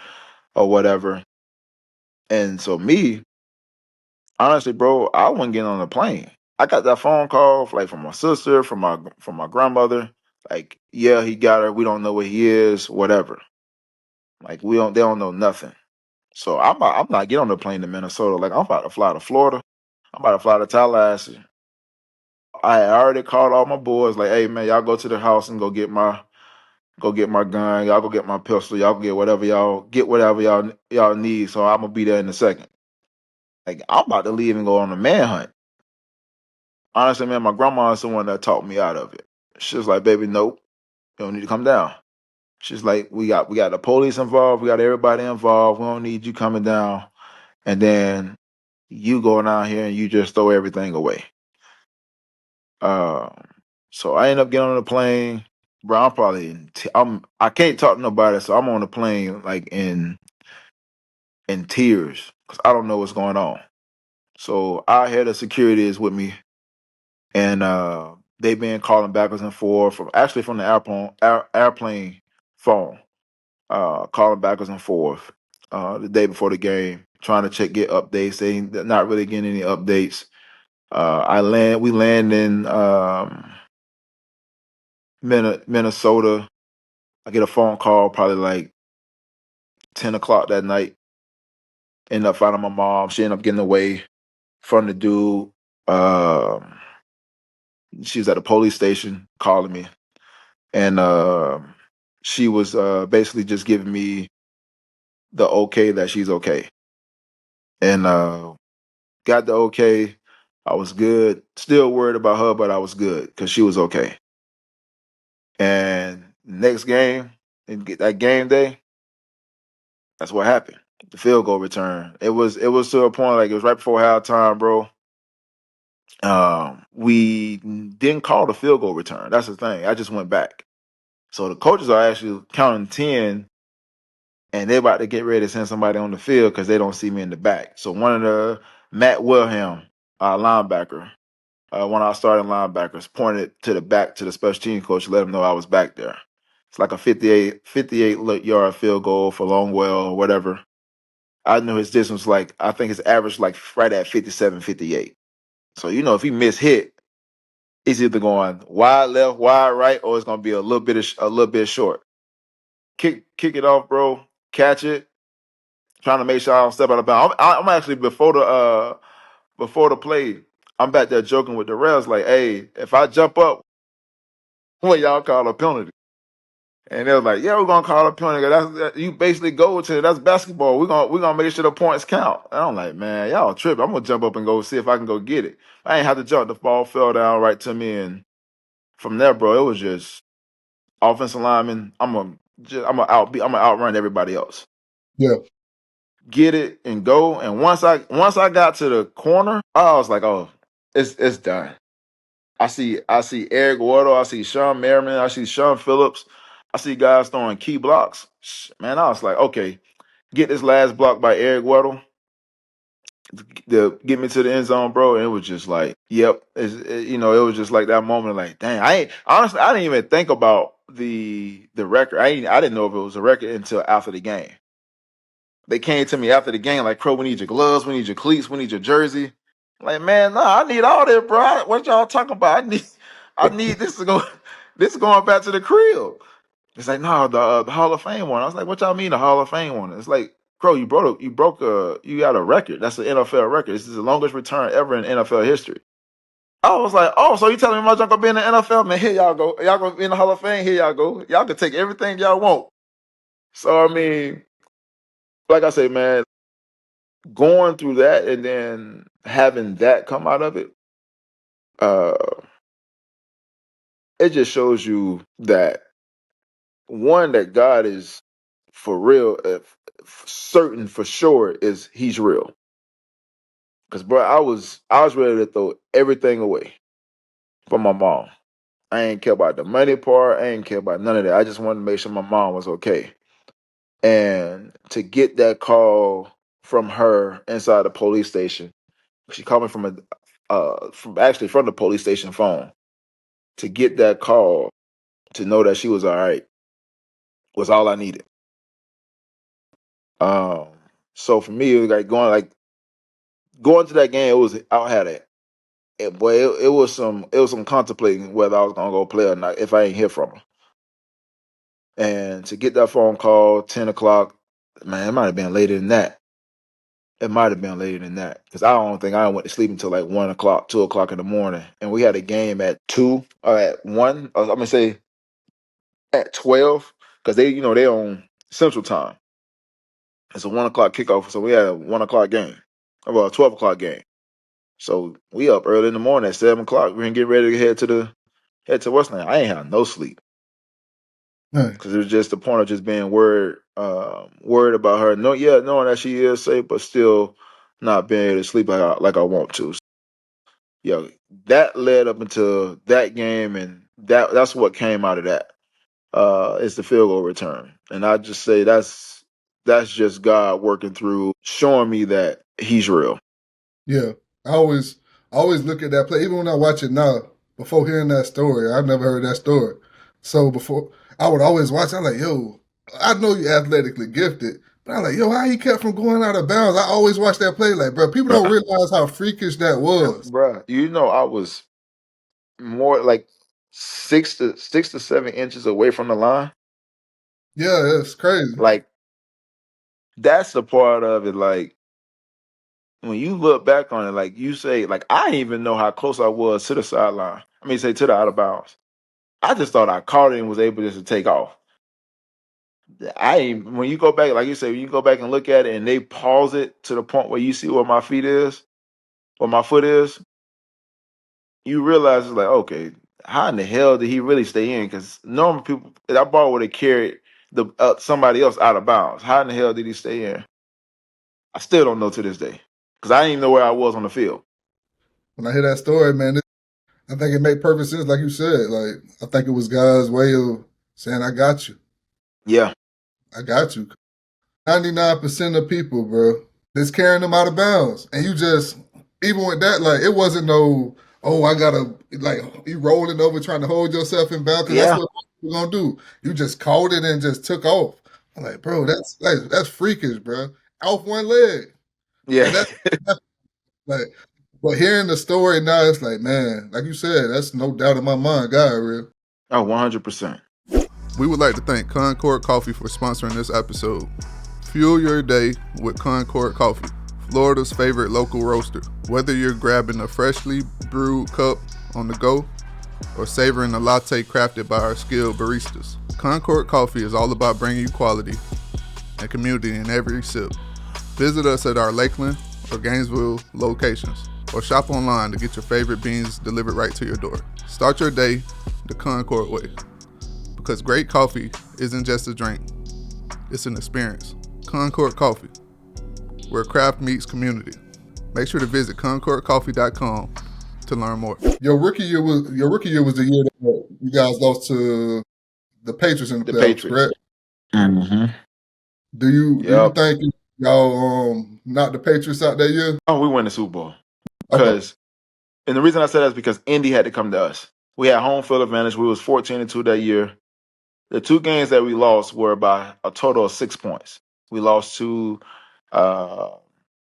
S1: whatever. And so me, honestly, bro, I wasn't getting on the plane. I got that phone call like from my sister, from my grandmother. Like, yeah, he got her. We don't know where he is. Whatever. Like, they don't know nothing. So I'm not getting on the plane to Minnesota. Like, I'm about to fly to Florida. I'm about to fly to Tallahassee. I had already called all my boys. Like, hey man, y'all go to the house and go get my gun. Y'all go get my pistol. Y'all get whatever y'all need. So I'm gonna be there in a second. Like, I'm about to leave and go on a manhunt. Honestly, man, my grandma is the one that talked me out of it. She was like, "Baby, nope, you don't need to come down." She's like, we got the police involved, we got everybody involved. We don't need you coming down, and then you going out here and you just throw everything away." Um, so I end up getting on the plane, bro. I'm probably I can't talk to nobody, so I'm on the plane like in tears because I don't know what's going on. So our head of security is with me, and they've been calling backwards and forth from the airplane phone, calling backwards and forth the day before the game, trying to get updates. They're not really getting any updates. We land in Minnesota. I get a phone call probably like 10 o'clock that night. End up finding my mom. She ended up getting away from the dude. Um, she was at the police station calling me, and she was basically just giving me the okay that she's okay, and got the okay. I was good. Still worried about her, but I was good because she was okay. And next game, and get that game day, that's what happened. The field goal return. It was to a point like it was right before halftime, bro. We didn't call the field goal return. That's the thing. I just went back. So the coaches are actually counting 10, and they're about to get ready to send somebody on the field because they don't see me in the back. So one of the Matt Wilhelm, linebacker, one of our starting linebackers, pointed to the back to the special team coach to let him know I was back there. It's like a 58 yard field goal for Longwell or whatever. I knew his distance like I think his average like right at 57, 58. So if he miss hit, it's either going wide left, wide right, or it's gonna be a little bit short. Kick it off, bro. Catch it. Trying to make sure I don't step out of bounds. I'm actually before the play. I'm back there joking with the refs, like, "Hey, if I jump up, what y'all call a penalty?" And they was like, "Yeah, we're gonna call a penalty. You basically go to that's basketball. We're gonna make sure the points count." And I'm like, "Man, y'all tripping. I'm gonna jump up and go see if I can go get it." I ain't have to jump. The ball fell down right to me, and from there, bro, it was just offensive lineman. I'm gonna outrun everybody else.
S2: Yeah.
S1: Get it and go. And once I got to the corner, I was like, "Oh, it's done." I see Eric Wardle, I see Sean Merriman, I see Sean Phillips, I see guys throwing key blocks. Man, I was like, okay, get this last block by Eric Wardle to get me to the end zone, bro. And it was just like, yep, it was just like that moment, like, dang, I didn't even think about the record. I didn't know if it was a record until after the game. They came to me after the game like, "Crow, we need your gloves, we need your cleats, we need your jersey." I'm like, man, nah, I need all that, bro. What y'all talking about? I need this to go. This is going back to the crib. It's like, no, the Hall of Fame one. I was like, what y'all mean the Hall of Fame one? It's like, Crow, you got a record. That's an NFL record. This is the longest return ever in NFL history. I was like, oh, so you telling me my junk gonna be in the NFL? Man, here y'all go. Y'all gonna be in the Hall of Fame? Here y'all go. Y'all can take everything y'all want. So I mean, like I say, man. going through that and then having that come out of it, uh, it just shows you that one, that God is for real, certain for sure is He's real. Cause bro, I was ready to throw everything away for my mom. I ain't care about the money part. I ain't care about none of that. I just wanted to make sure my mom was okay. And to get that call from her inside the police station, she called me from the police station phone. To get that call, to know that she was all right, was all I needed. Um, so for me, it was going to that game. It was I had it was some contemplating whether I was gonna go play or not if I ain't hear from her. And to get that phone call 10 o'clock, man, it might have been later than that. It might have been later than that because I don't think I went to sleep until like 1 o'clock, 2 o'clock in the morning, and we had a game at 2 or at 1. I'm gonna say at 12 because they on Central Time. It's a 1 o'clock kickoff, so we had a 1 o'clock game, well, a 12 o'clock game. So we up early in the morning at 7 o'clock. We can get ready to head to Westland. I ain't had no sleep
S2: Hey,
S1: because it was just the point of just being worried about her. No, yeah, knowing that she is safe, but still not being able to sleep like I want to. Yeah, that led up into that game, and that's what came out of that. Is the field goal return, and I just say that's just God working through, showing me that He's real.
S2: yeah, I always look at that play. Even when I watch it now, before hearing that story, I've never heard that story. So before I would always watch, I'm like, yo, I know you're athletically gifted, but I'm like, yo, how he kept from going out of bounds? I always watch that play, like, bro, people don't realize how freakish that was.
S1: Bruh, I was more like 6 to 7 inches away from the line.
S2: Yeah, it's crazy.
S1: Like that's the part of it. Like when you look back on it, like you say, like I didn't even know how close I was to the sideline. I mean, say to the out of bounds. I just thought I caught it and was able just to take off. When you go back, like you say, when you go back and look at it and they pause it to the point where you see where my feet is, where my foot is, you realize it's like, okay, how in the hell did he really stay in? Because normal people, that ball would have carried the somebody else out of bounds. How in the hell did he stay in? I still don't know to this day because I didn't even know where I was on the field.
S2: When I hear that story, man, I think it made perfect sense, like you said. Like I think it was God's way of saying, "I got you,
S1: Yeah,
S2: I got you." 99% of people, bro, just carrying them out of bounds, and you just even with that, like it wasn't no, oh, I gotta like you rolling over trying to hold yourself in bounds because that's
S1: yeah,
S2: what you're gonna do. You just caught it and just took off. I'm like, bro, that's freakish, bro. Off one leg,
S1: yeah.
S2: like that's like. But hearing the story now, it's like, man, like you said, that's no doubt in my mind, God, real.
S1: Oh, 100%.
S2: We would like to thank Concord Coffee for sponsoring this episode. Fuel your day with Concord Coffee, Florida's favorite local roaster. Whether you're grabbing a freshly brewed cup on the go or savoring a latte crafted by our skilled baristas, Concord Coffee is all about bringing you quality and community in every sip. Visit us at our Lakeland or Gainesville locations or shop online to get your favorite beans delivered right to your door. Start your day the Concord way, because great coffee isn't just a drink, it's an experience. Concord Coffee, where craft meets community. Make sure to visit concordcoffee.com to learn more. Your rookie year was the year that you guys lost to the Patriots in the
S1: The
S2: playoffs,
S1: Patriots.
S2: correct?
S1: Mm-hmm.
S2: Do you
S1: Yep.
S2: think y'all knocked the Patriots out that year?
S1: Oh, we won the Super Bowl
S2: Okay.
S1: because, and the reason I said that is because Indy had to come to us. We had home field advantage. We was 14-2 that year. The two games that we lost were by a total of 6 points. We lost to uh,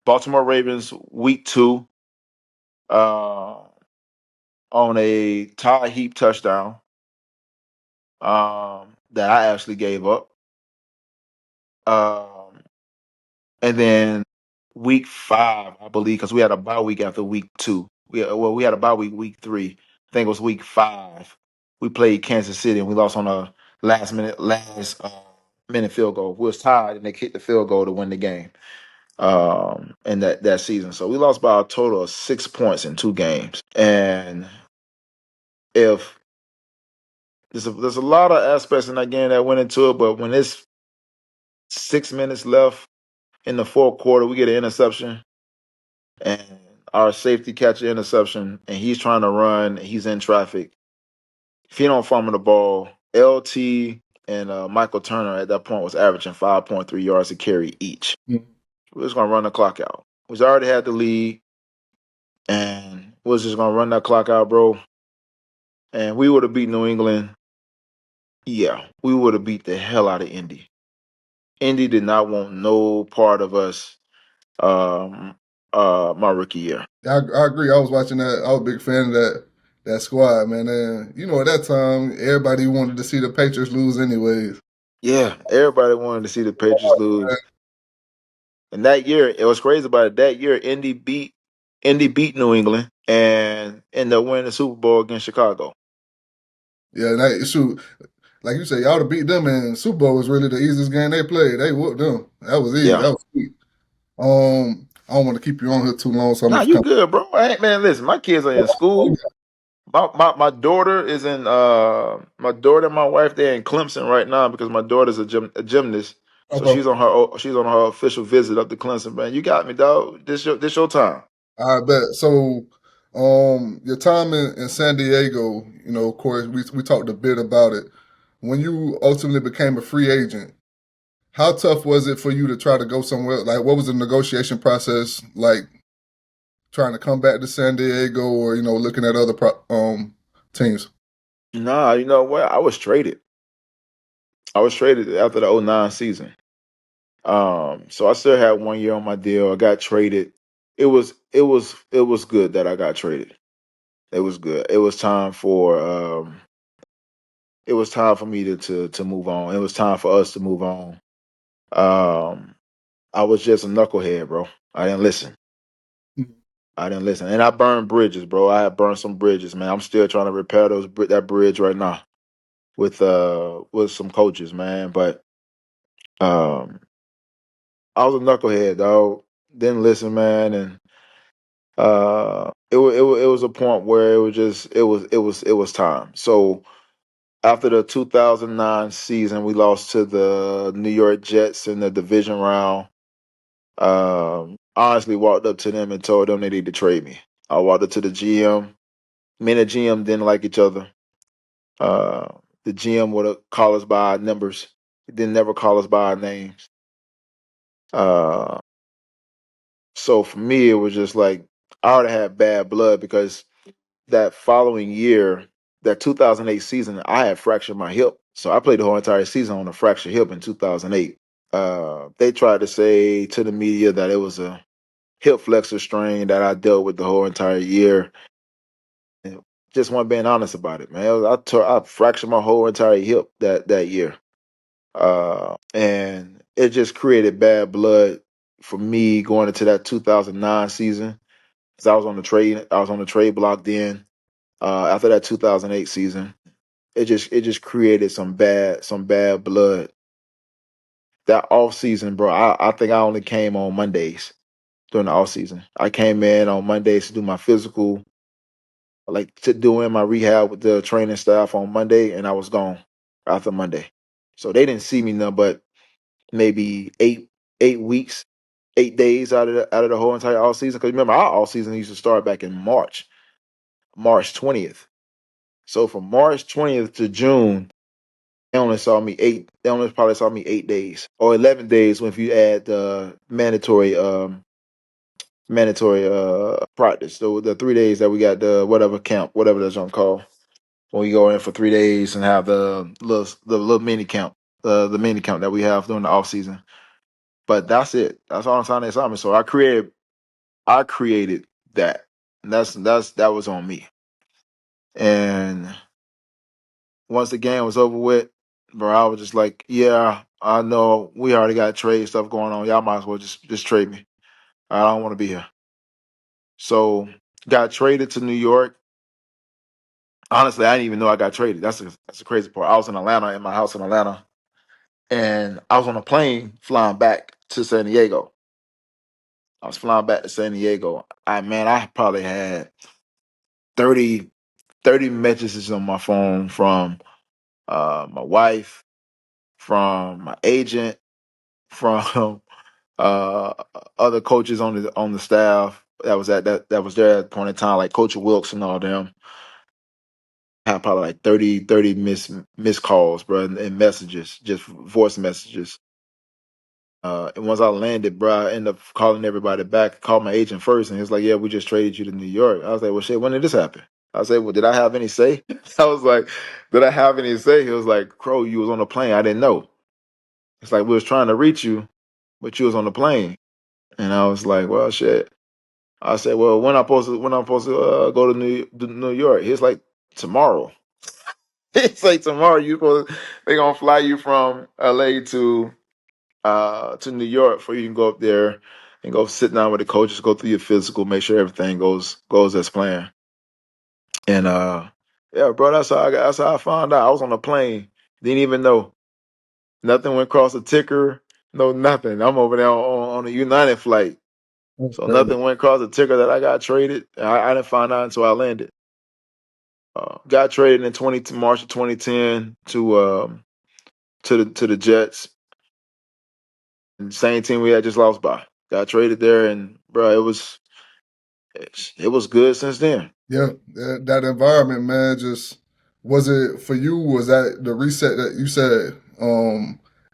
S1: Baltimore Ravens week 2 uh, on a Todd Heap touchdown that I actually gave up. Um, and then week 5, I believe, because we had a bye week after week 2. We had a bye week 3. I think it was week 5. We played Kansas City and we lost on a last minute field goal. We was tied and they kicked the field goal to win the game. in that season. So we lost by a total of 6 points in 2 games. And if there's a lot of aspects in that game that went into it, but when it's 6 minutes left in the fourth quarter, we get an interception, and our safety catch an interception, and he's trying to run, he's in traffic. If he don't fumble the ball, LT and Michael Turner at that point was averaging 5.3 yards a carry each.
S2: Mm.
S1: We're just gonna run the clock out. We already had the lead, and we're just gonna run that clock out, bro. And we would have beat New England. Yeah, we would have beat the hell out of Indy. Indy did not want no part of us. My rookie year.
S2: I agree. I was watching that. I was a big fan of that squad, man. And at that time, everybody wanted to see the Patriots lose, anyways.
S1: Yeah, everybody wanted to see the Patriots lose. And that year, it was crazy about it. That year, Indy beat New England and ended up winning the Super Bowl against Chicago.
S2: Yeah, and shoot, like you said, y'all to beat them, and Super Bowl was really the easiest game they played. They whooped them. That was easy.
S1: Yeah.
S2: That was sweet. I don't want to keep you on here too long, so I'm
S1: Nah,
S2: gonna
S1: you
S2: come.
S1: good, bro. Hey, man, listen, my kids are in school. My daughter is in my daughter and my wife, they're in Clemson right now because my daughter's a gymnast. So
S2: Okay.
S1: she's on her official visit up to Clemson, man. You got me, dog. This your time.
S2: I bet. So, your time in San Diego, of course, we talked a bit about it. When you ultimately became a free agent, how tough was it for you to try to go somewhere? Like, what was the negotiation process like? Trying to come back to San Diego, or looking at other teams.
S1: Nah, you know what? I was traded. After the '09 season. So I still had 1 year on my deal. I got traded. It was good that I got traded. It was good. It was time for me to move on. It was time for us to move on. Um, I was just a knucklehead, bro. I didn't listen. And I burned bridges, bro. I had burned some bridges, man. I'm still trying to repair that bridge right now with some coaches, man. But um, I was a knucklehead, dog. Didn't listen, man, and it was a point where it was time. So after the 2009 season, we lost to the New York Jets in the division round. Honestly walked up to them and told them they need to trade me. I walked up to the GM. Me and the GM didn't like each other. Uh, the GM would call us by our numbers. He didn't never call us by our names. Uh, so for me, it was just like I already had bad blood because that following year, that 2008 season, I had fractured my hip. So I played the whole entire season on a fractured hip in 2008. They tried to say to the media that it was a hip flexor strain that I dealt with the whole entire year. And just want being honest about it, man. I fractured my whole entire hip that year, and it just created bad blood for me going into that 2009 season. Because I was on the trade block then. After that 2008 season, it just created some bad blood. That off season, bro. I think I only came on Mondays during the off season. I came in on Mondays to do my physical, like to doing my rehab with the training staff on Monday, and I was gone after Monday. So they didn't see me none but maybe 8 weeks, 8 days out of the whole entire off season. Because remember, our off season used to start back in March 20th. So from March 20th to June, they only probably saw me 8 days or 11 days if you add the mandatory practice. So the 3 days that we got the whatever camp, whatever that's on call. When we go in for 3 days and have the little mini camp, the mini camp that we have during the off season. But that's it. That's all I'm trying to say. So I created that. And that was on me. And once the game was over with, bro, I was just like, yeah, I know we already got trade stuff going on. Y'all might as well just trade me. I don't want to be here. So got traded to New York. Honestly, I didn't even know I got traded. That's the crazy part. I was in Atlanta, in my house in Atlanta, and I was on a plane flying back to San Diego. I was flying back to San Diego. I probably had 30, 30 messages on my phone from my wife, from my agent, from uh, other coaches on the staff that was there at the point in time, like Coach Wilkes and all them. I had probably like 30 missed calls, bro, and messages, just voice messages. And once I landed, bro, I ended up calling everybody back. Called my agent first, and he was like, "Yeah, we just traded you to New York." I was like, "Well, shit, when did this happen?" I said, "Well, did I have any say?" I was like, "Did I have any say?" He was like, "Crow, you was on the plane. I didn't know." It's like we was trying to reach you, but you was on the plane, and I was like, "Well, shit." I said, "Well, when I'm supposed to go to New York?" He's like, "Tomorrow." It's like tomorrow. They gonna fly you from LA to New York for you can go up there and go sit down with the coaches, go through your physical, make sure everything goes as planned. And yeah, bro, that's how I found out. I was on a plane, didn't even know. Nothing went across the ticker, no nothing. I'm over there on a United flight.
S2: That's
S1: So
S2: crazy.
S1: nothing went across the ticker that I got traded. I didn't find out until I landed. Got traded in March of 2010 to the Jets. And same team we had just lost by. Got traded there, and bro, it was good since then.
S2: Yeah, that environment, man, just was it for you? Was that the reset that you said?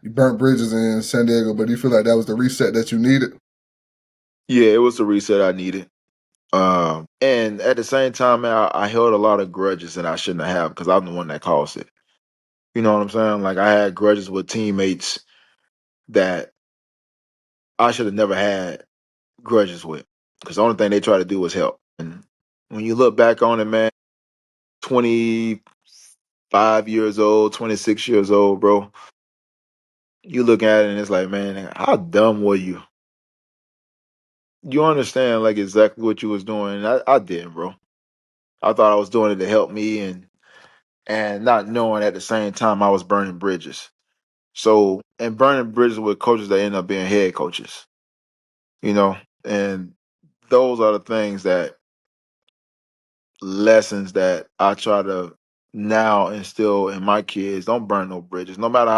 S2: You burnt bridges in San Diego, but do you feel like that was the reset that you needed?
S1: Yeah, it was the reset I needed. And at the same time, man, I held a lot of grudges that I shouldn't have because I'm the one that caused it. You know what I'm saying? Like I had grudges with teammates that I should have never had grudges with because the only thing they try to do was help. And when you look back on it, man, 25 years old, 26 years old, bro, you look at it and it's like, man, how dumb were you? You understand like exactly what you was doing. I didn't, bro. I thought I was doing it to help me and not knowing at the same time I was burning bridges. So and burning bridges with coaches that end up being head coaches, you know, and those are the things that lessons that I try to now instill in my kids. Don't burn no bridges. No matter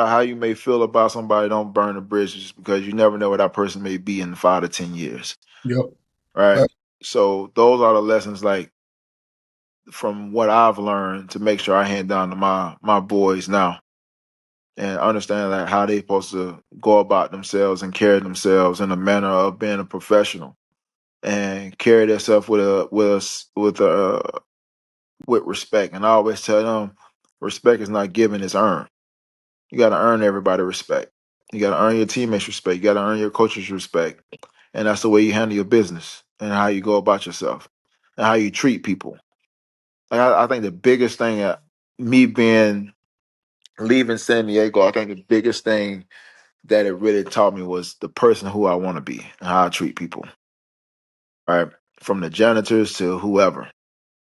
S1: how you may feel about somebody, don't burn the bridges because you never know where that person may be in 5 to 10 years.
S2: Yep.
S1: Right.
S2: Uh,
S1: So those are the lessons like from what I've learned to make sure I hand down to my boys now and understand like how they supposed to go about themselves and carry themselves in a manner of being a professional and carry themselves with respect. And I always tell them respect is not given, it's earned. You gotta earn everybody respect. You gotta earn your teammates respect. You gotta earn your coaches respect. And that's the way you handle your business and how you go about yourself and how you treat people. Like I think the biggest thing me being leaving San Diego, I think the biggest thing that it really taught me was the person who I want to be and how I treat people. Right, from the janitors to whoever,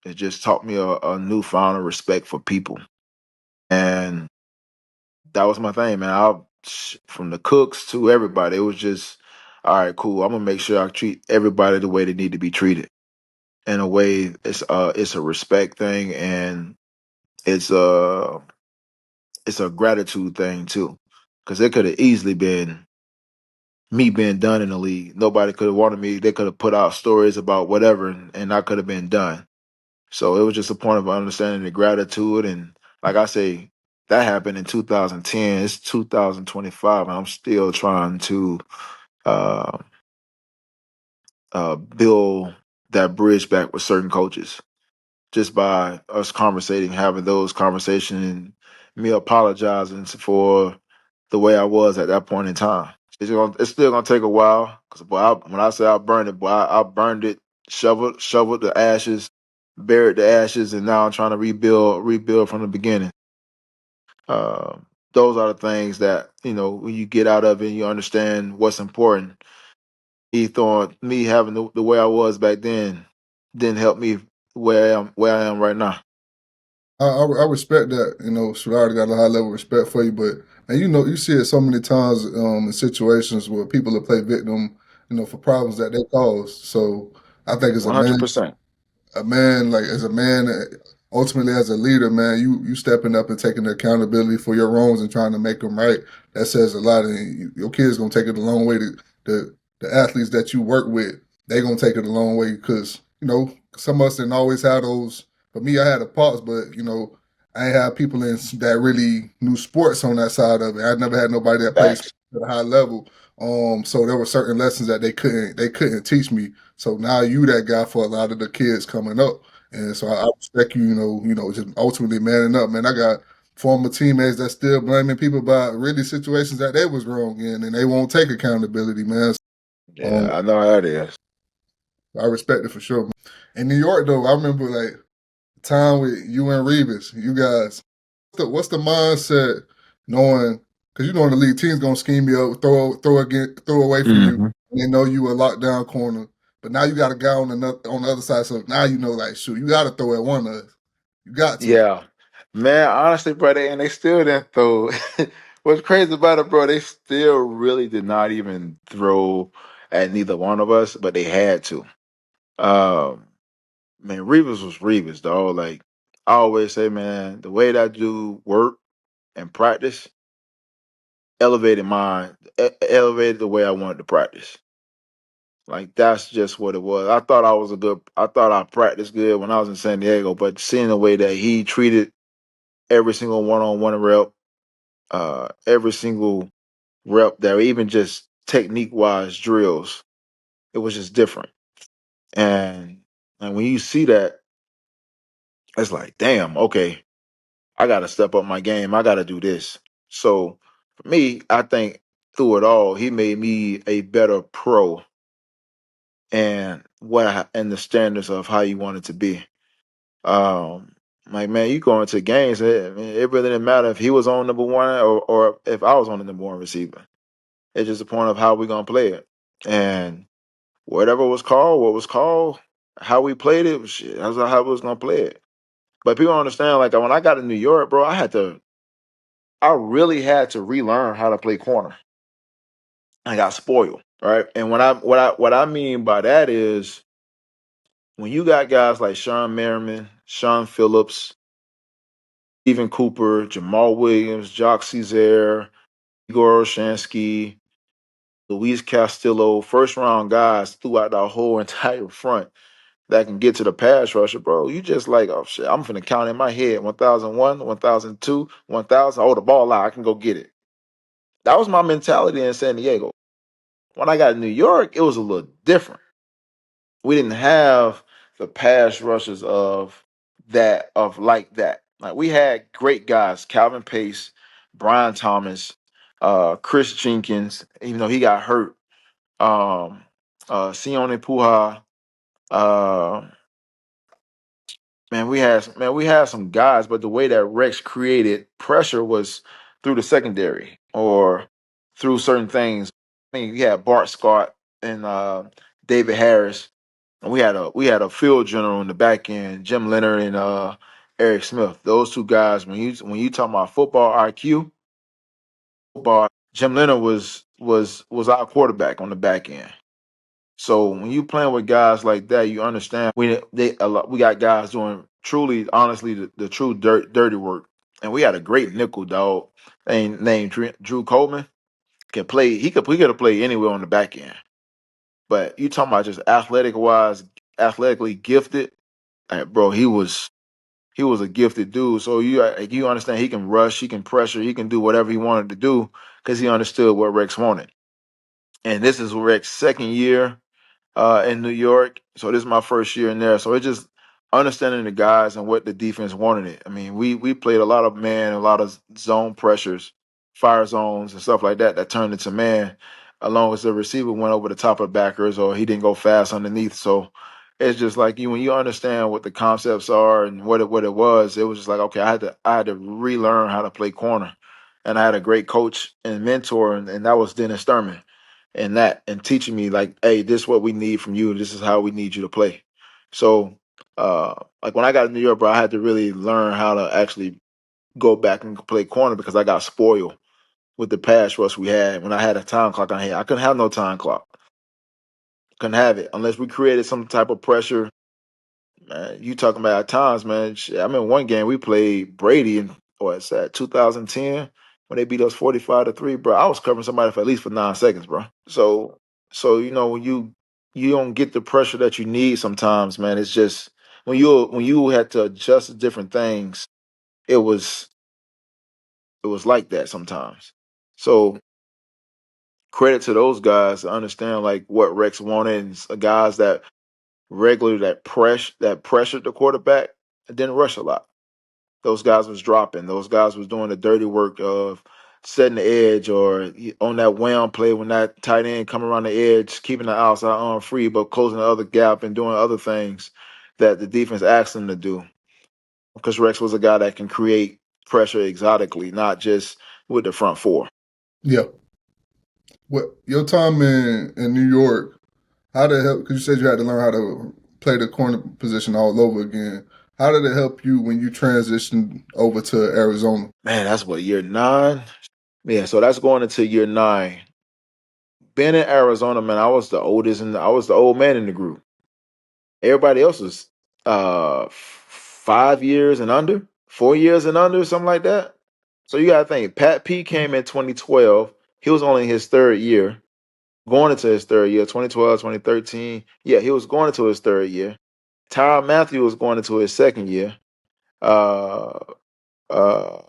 S1: it just taught me a newfound respect for people, and that was my thing, man. From the cooks to everybody, it was just all right, cool. I'm gonna make sure I treat everybody the way they need to be treated. In a way, it's a respect thing, and it's a it's a gratitude thing too, because it could have easily been me being done in the league. Nobody could have wanted me. They could have put out stories about whatever, and I could have been done. So it was just a point of understanding the gratitude. And like I say, that happened in 2010. It's 2025, and I'm still trying to uh, build that bridge back with certain coaches just by us conversating, having those conversations, and me apologizing for the way I was at that point in time. It's still gonna take a while because when I say I burned it, boy, I burned it, shoveled the ashes, buried the ashes, and now I'm trying to rebuild from the beginning. Those are the things that when you get out of it, you understand what's important. Me having the way I was back then didn't help me where I am right now.
S2: I respect that. Sherrod got a high level of respect for you, but and you see it so many times in situations where people will play victim for problems that they cause. So I think as
S1: 100%.
S2: a man, like as a man, ultimately as a leader, man, you stepping up and taking the accountability for your wrongs and trying to make them right. That says a lot, and your kids gonna take it a long way. The athletes that you work with, they gonna take it a long way because some of us didn't always have those. For me, I had a pause, but I ain't have people that really knew sports on that side of it. I never had nobody that played
S1: Facts.
S2: sports at a high level. So there were certain lessons that they couldn't teach me. So now you that guy for a lot of the kids coming up. And so I respect you, just ultimately manning up, man. I got former teammates that still blaming people about really situations that they was wrong in, and they won't take accountability, man.
S1: Yeah,
S2: Um,
S1: I know how it is.
S2: I respect it for sure. In New York, though, I remember like the time with you and Revis, you guys. What's the mindset knowing? Because you know in the league, teams gonna scheme you up, throw away from you.
S1: Hmm.
S2: And they know you a lockdown corner, but now you got a guy on the other side. So now like, shoot, you got to throw at one of us. You got to.
S1: Yeah. Man, honestly, bro, and they still didn't throw. What's crazy about it, bro, they still really did not even throw at neither one of us, but they had to. Um, man, Reeves was Reeves, dog. Like, I always say, man, the way that dude work and practice elevated mine, elevated the way I wanted to practice. Like, that's just what it was. I thought I practiced good when I was in San Diego, but seeing the way that he treated every single one-on-one rep, every single rep there, even just technique wise drills, it was just different. And when you see that, it's like, damn, okay, I gotta step up my game. I gotta do this. So for me, I think through it all, he made me a better pro and the standards of how you want it to be. Um, like man, you go into games, it really didn't matter if he was on number one or if I was on the number one receiver. It's just a point of how we're gonna play it. And whatever was called, what was called, how we played it, shit, that's how we was gonna play it. But people don't understand, like when I got to New York, bro, I really had to relearn how to play corner. I got spoiled, right? And what I mean by that is when you got guys like Sean Merriman, Sean Phillips, Stephen Cooper, Jamal Williams, Jock Cesaire, Igor Oshansky, Luis Castillo, first round guys throughout the whole entire front that can get to the pass rusher, bro. You just like, oh shit, I'm finna count in my head 1001, 1002, 1000. Oh, the ball out, I can go get it. That was my mentality in San Diego. When I got to New York, it was a little different. We didn't have the pass rushes of like that. Like we had great guys, Calvin Pace, Brian Thomas, Chris Jenkins, even though he got hurt. Sione Puha, uh, we had some guys, but the way that Rex created pressure was through the secondary or through certain things. I mean, we had Bart Scott and David Harris, and we had a field general in the back end, Jim Leonard and Eric Smith. Those two guys, when you talk about football IQ, football, Jim Leonard was our quarterback on the back end. So when you playing with guys like that, you understand we got guys doing truly, honestly, the true dirty work, and we had a great nickel dog named Drew Coleman. Can play. He could have played anywhere on the back end. But you talking about just athletically gifted, bro. He was a gifted dude. So you understand he can rush, he can pressure, he can do whatever he wanted to do because he understood what Rex wanted. And this is Rex's second year in New York. So this is my first year in there. So it's just understanding the guys and what the defense wanted it. I mean, we played a lot of man, a lot of zone pressures, fire zones and stuff like that that turned into man, as long as the receiver went over the top of backers or he didn't go fast underneath. So it's just like when you understand what the concepts are and what it was just like okay, I had to relearn how to play corner. And I had a great coach and mentor, and that was Dennis Sturman and teaching me like, hey, this is what we need from you, and this is how we need you to play. So, like when I got to New York, bro, I had to really learn how to actually go back and play corner because I got spoiled with the pass rush we had. When I had a time clock on here, I couldn't have no time clock. couldn't have it unless we created some type of pressure. Man, you talking about at times, man. Shit, I mean, one game we played Brady in what's that, 2010 when they beat us 45-3, bro. I was covering somebody for at least for 9 seconds, bro. So when you don't get the pressure that you need sometimes, man. It's just when you had to adjust to different things, it was it was like that sometimes. So credit to those guys to understand like what Rex wanted, and guys that regularly that pressured the quarterback and didn't rush a lot. Those guys was dropping. Those guys was doing the dirty work of setting the edge or on that wham play when that tight end come around the edge, keeping the outside arm free, but closing the other gap and doing other things that the defense asked them to do. Because Rex was a guy that can create pressure exotically, not just with the front four.
S2: Yeah. What your time in New York? How did it help? Because you said you had to learn how to play the corner position all over again. How did it help you when you transitioned over to Arizona?
S1: Man, that's what, year 9? Yeah, so that's going into year 9. Being in Arizona, man, I was the oldest and I was the old man in the group. Everybody else was 5 years and under, 4 years and under, something like that. So you gotta think, Pat P came in 2012. He was only in his third year, going into his third year, 2012, 2013. Yeah, he was going into his third year. Tyrann Mathieu was going into his second year. Uh uh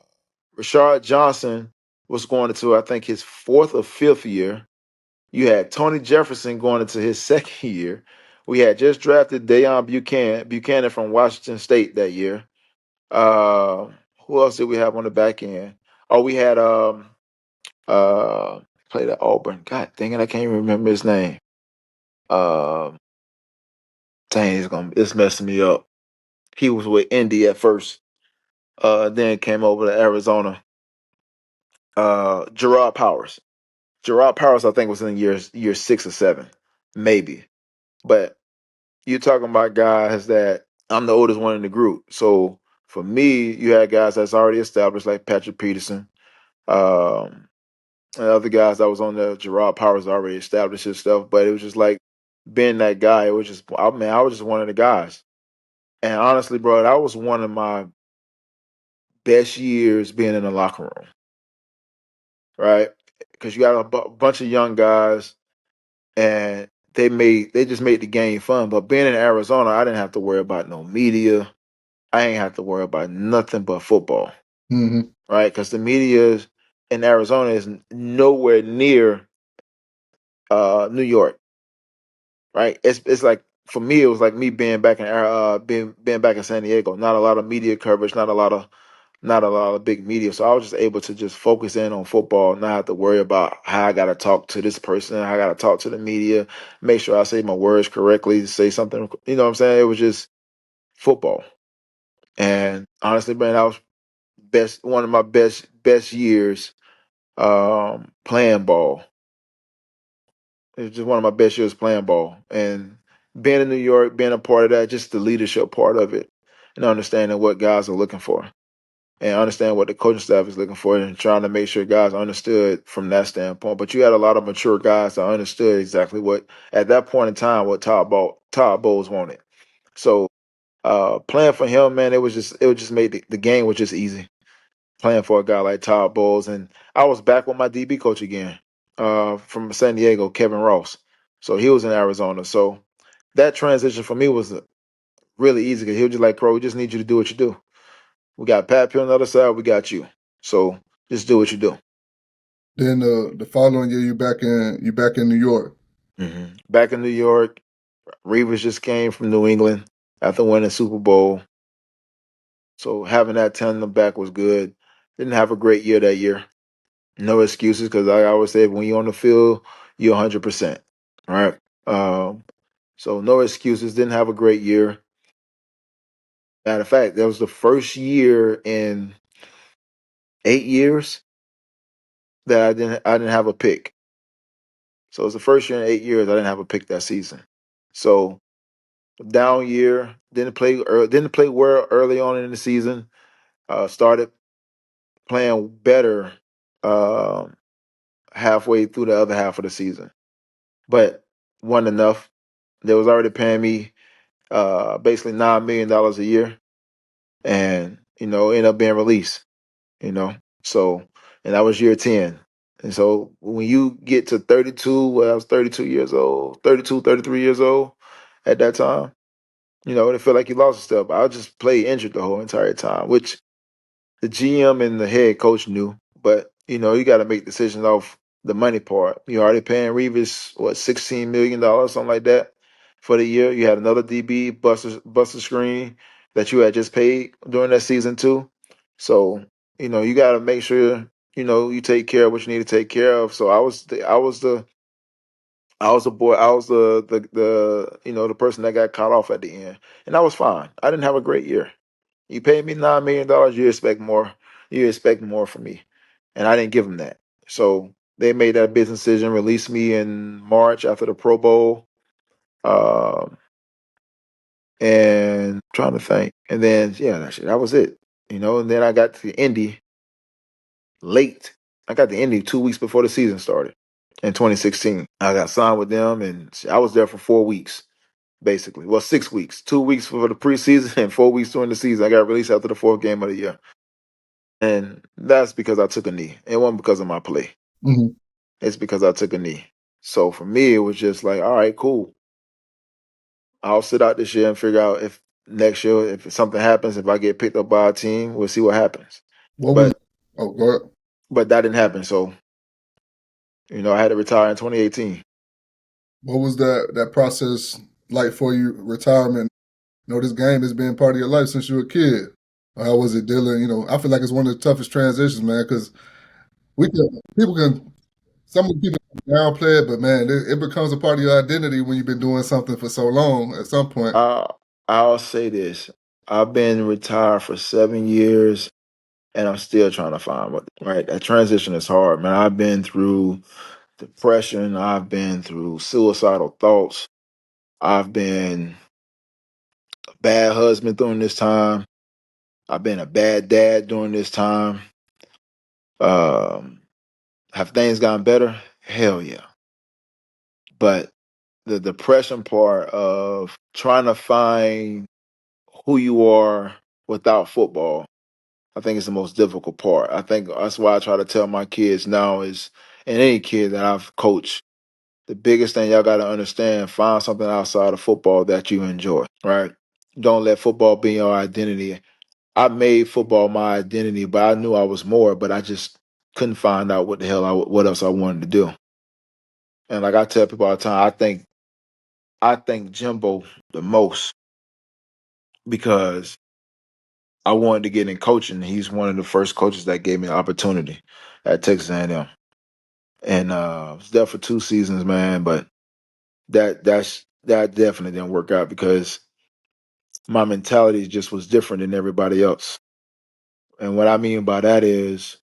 S1: Rashard Johnson was going into, I think, his fourth or fifth year. You had Tony Jefferson going into his second year. We had just drafted Deion Buchanan from Washington State that year. Uh, who else did we have on the back end? Oh, we had uh played at Auburn. God dang it, I can't even remember his name. Um, Dang, it's messing me up. He was with Indy at first. Then came over to Arizona. Gerard Powers. Gerard Powers, I think, was in year 6 or 7, maybe. But you're talking about guys that I'm the oldest one in the group. So for me, you had guys that's already established, like Patrick Peterson. Um, and other guys that was on the Gerard Powers already established his stuff. But it was just like being that guy. It was just, I mean, I was just one of the guys. And honestly, bro, that was one of my best years being in the locker room, right? Because you got a bunch of young guys, and they just made the game fun. But being in Arizona, I didn't have to worry about no media. I ain't have to worry about nothing but football,
S2: Mm-hmm.
S1: right? Because the media in Arizona is nowhere near New York, right? It's like, for me, it was like me being back in being back in San Diego. Not a lot of media coverage, not a lot of big media. So I was just able to just focus in on football, not have to worry about how I got to talk to this person, how I got to talk to the media, make sure I say my words correctly, say something. You know what I'm saying? It was just football. And honestly, man, that was one of my best years playing ball. It was just one of my best years playing ball. And being in New York, being a part of that, just the leadership part of it, and understanding what guys are looking for, and understand what the coaching staff is looking for, and trying to make sure guys understood from that standpoint. But you had a lot of mature guys that understood exactly what, at that point in time, what Todd Bowles wanted. So playing for him, man, it would just make the game was just easy. Playing for a guy like Todd Bowles, and I was back with my DB coach again, from San Diego, Kevin Ross. So he was in Arizona. So that transition for me was really easy, because he was just like, "Crow, we just need you to do what you do. We got Pat Pugh on the other side. We got you. So just do what you do."
S2: Then the following year, you back in New York.
S1: Back in New York, Reavers just came from New England after winning Super Bowl. So having that tandem back was good. Didn't have a great year that year. No excuses, because I always say, when you're on the field, you're 100%. All right. So no excuses. Didn't have a great year. Matter of fact, that was the first year in 8 years that I didn't have a pick. So it was the first year in 8 years I didn't have a pick that season. So down year, didn't play well early on in the season. Started playing better um halfway through the other half of the season, but wasn't enough. They was already paying me basically $9 million a year, and ended up being released. You know, so and that was year 10. And so when you get to 32, well, I was 32 years old, 32, 33 years old at that time. It felt like you lost a step. I just played injured the whole entire time, which the GM and the head coach knew. But you got to make decisions off the money part. You already paying Revis what $16 million, something like that, for the year. You had another DB Buster Screen that you had just paid during that season too. So you got to make sure you take care of what you need to take care of. So I was the boy. I was the person that got caught off at the end, and I was fine. I didn't have a great year. You paid me $9 million. You expect more. You expect more from me, and I didn't give them that. So they made that business decision, released me in March after the Pro Bowl, and I'm trying to think. And then yeah, that was it. And then I got to Indy late. I got to Indy 2 weeks before the season started in 2016. I got signed with them, and I was there for 4 weeks. Basically, well, 6 weeks, 2 weeks for the preseason and 4 weeks during the season. I got released after the fourth game of the year. And that's because I took a knee. It wasn't because of my play.
S2: Mm-hmm.
S1: It's because I took a knee. So for me, it was just like, all right, cool. I'll sit out this year and figure out if next year, if something happens, if I get picked up by a team, we'll see what happens.
S2: What was?
S1: But
S2: Oh, go ahead.
S1: but that didn't happen. So I had to retire in 2018.
S2: What was that process like for you? Retirement. This game has been part of your life since you were a kid. How was it dealing? I feel like it's one of the toughest transitions, man, because we can people can some people downplay it, but man, it becomes a part of your identity when you've been doing something for so long. At some point,
S1: I'll say this: I've been retired for 7 years, and I'm still trying to find what. Right, that transition is hard, man. I've been through depression. I've been through suicidal thoughts. I've been a bad husband during this time. I've been a bad dad during this time. Um, have things gotten better? Hell yeah. But the depression part of trying to find who you are without football, I think is the most difficult part. I think that's why I try to tell my kids now is, and any kid that I've coached, the biggest thing y'all got to understand, find something outside of football that you enjoy, right? Don't let football be your identity. I made football my identity, but I knew I was more, but I just couldn't find out what the hell what else I wanted to do. And like I tell people all the time, I think Jimbo the most because I wanted to get in coaching. He's one of the first coaches that gave me the opportunity at Texas A&M, and I was there for 2 seasons, man. But that definitely didn't work out because my mentality just was different than everybody else. And what I mean by that is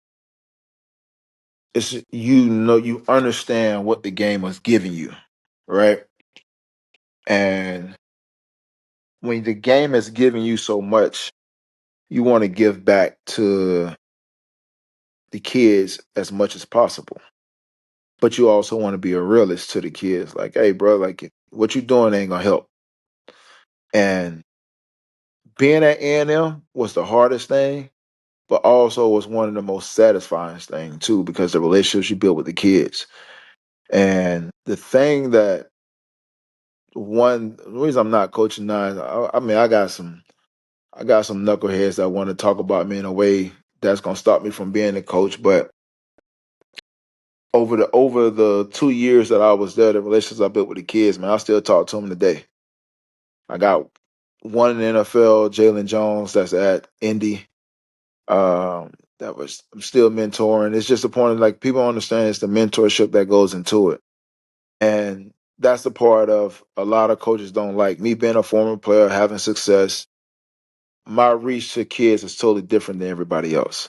S1: it's you understand what the game was giving you, right? And when the game is giving you so much, you want to give back to the kids as much as possible. But you also want to be a realist to the kids, like, hey, bro, like what you doing ain't gonna help. And being at A&M was the hardest thing, but also was one of the most satisfying things too, because the relationships you build with the kids. And the thing that the reason I'm not coaching now, I mean, I got some knuckleheads that want to talk about me in a way that's gonna stop me from being a coach. But over the 2 years that I was there, the relationships I built with the kids, man, I still talk to them today. I got one in the NFL, Jalen Jones, that's at Indy. I'm still mentoring. It's just a point of like people understand it's the mentorship that goes into it. And that's the part of a lot of coaches don't like. Me being a former player, having success, my reach to kids is totally different than everybody else.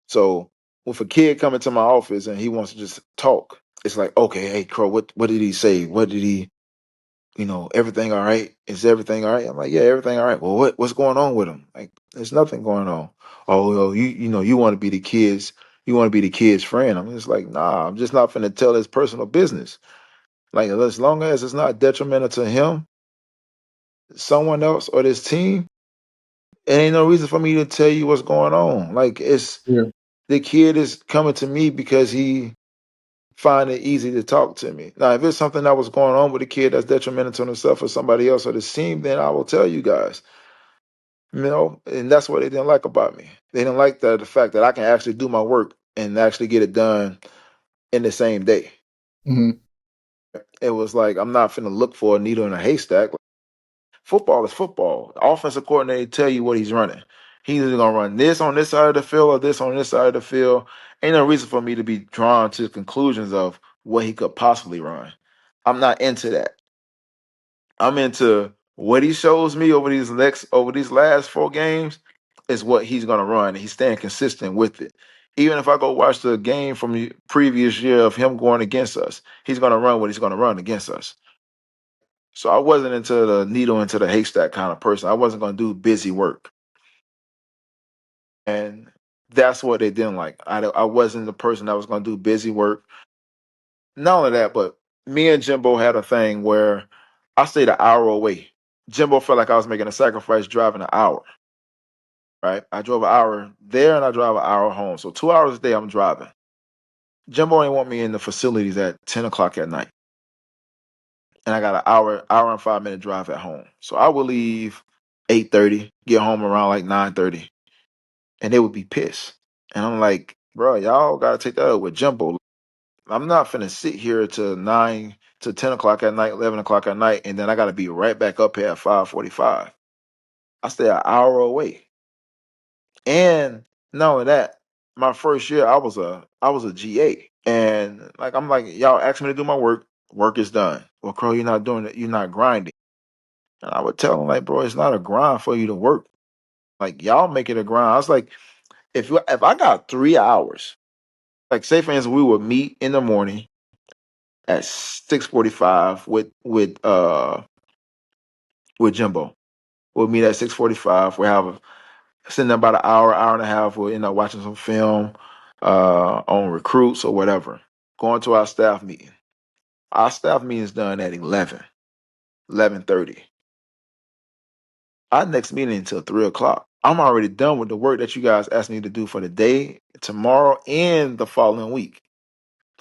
S1: So if a kid come into my office and he wants to just talk, it's like, okay, hey Crow, what did he say? What did he everything all right? Is everything all right? I'm like, yeah, everything all right. Well, what's going on with him? Like, there's nothing going on. Oh, well, you want to be the kids, you want to be the kid's friend. I'm just like, nah, I'm just not finna tell his personal business. Like as long as it's not detrimental to him, someone else, or this team, it ain't no reason for me to tell you what's going on. Like it's
S2: Yeah.
S1: the kid is coming to me because he find it easy to talk to me. Now, if it's something that was going on with the kid that's detrimental to himself or somebody else or the team, then I will tell you guys. And that's what they didn't like about me. They didn't like the fact that I can actually do my work and actually get it done in the same day.
S2: Hmm.
S1: It was like I'm not finna look for a needle in a haystack. Football is football. The offensive coordinator tell you what he's running. He's either gonna run this on this side of the field or this on this side of the field. Ain't no reason for me to be drawn to conclusions of what he could possibly run. I'm not into that. I'm into what he shows me over these last 4 games is what he's gonna run. And he's staying consistent with it. Even if I go watch the game from the previous year of him going against us, he's gonna run what he's gonna run against us. So I wasn't into the needle into the haystack kind of person. I wasn't going to do busy work. And that's what they didn't like. I wasn't the person that was going to do busy work. Not only that, but me and Jimbo had a thing where I stayed an hour away. Jimbo felt like I was making a sacrifice driving an hour, right? I drove an hour there and I drive an hour home. So 2 hours a day I'm driving. Jimbo ain't want me in the facilities at 10 o'clock at night. And I got an hour and 5 minute drive at home. So I would leave 8:30, get home around like 9:30, and they would be pissed. And I'm like, bro, y'all gotta take that up with Jumbo. I'm not finna sit here to 9 to 10 o'clock at night, 11 o'clock at night, and then I gotta be right back up here at 5:45. I stay an hour away. And not only that, my first year I was a GA. And like I'm like, y'all asked me to do my work, work is done. Well, Crow, you're not doing it, you're not grinding. And I would tell them like, bro, it's not a grind for you to work. Like y'all make it a grind. I was like, if I got 3 hours, like say for instance, we would meet in the morning at 6:45 with Jimbo. We'll meet at 6:45. We have sitting there about an hour and a half. We'll end up watching some film on recruits or whatever. Going to our staff meeting. Our staff meeting is done at 11:30. Our next meeting until 3 o'clock. I'm already done with the work that you guys asked me to do for the day, tomorrow, and the following week.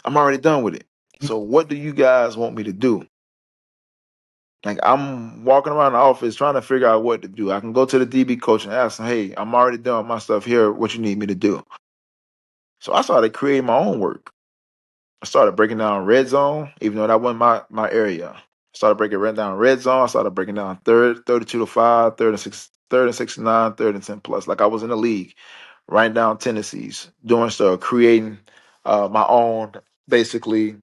S1: I'm already done with it. So what do you guys want me to do? Like I'm walking around the office trying to figure out what to do. I can go to the DB coach and ask him, "Hey, I'm already done with my stuff here. What you need me to do?" So I started creating my own work. I started breaking down red zone, even though that wasn't my area. I started breaking down red zone. I started breaking down third, 32 to 5, third and 6, third and 69, third and 10 plus. Like I was in the league, writing down tendencies, doing stuff, creating my own basically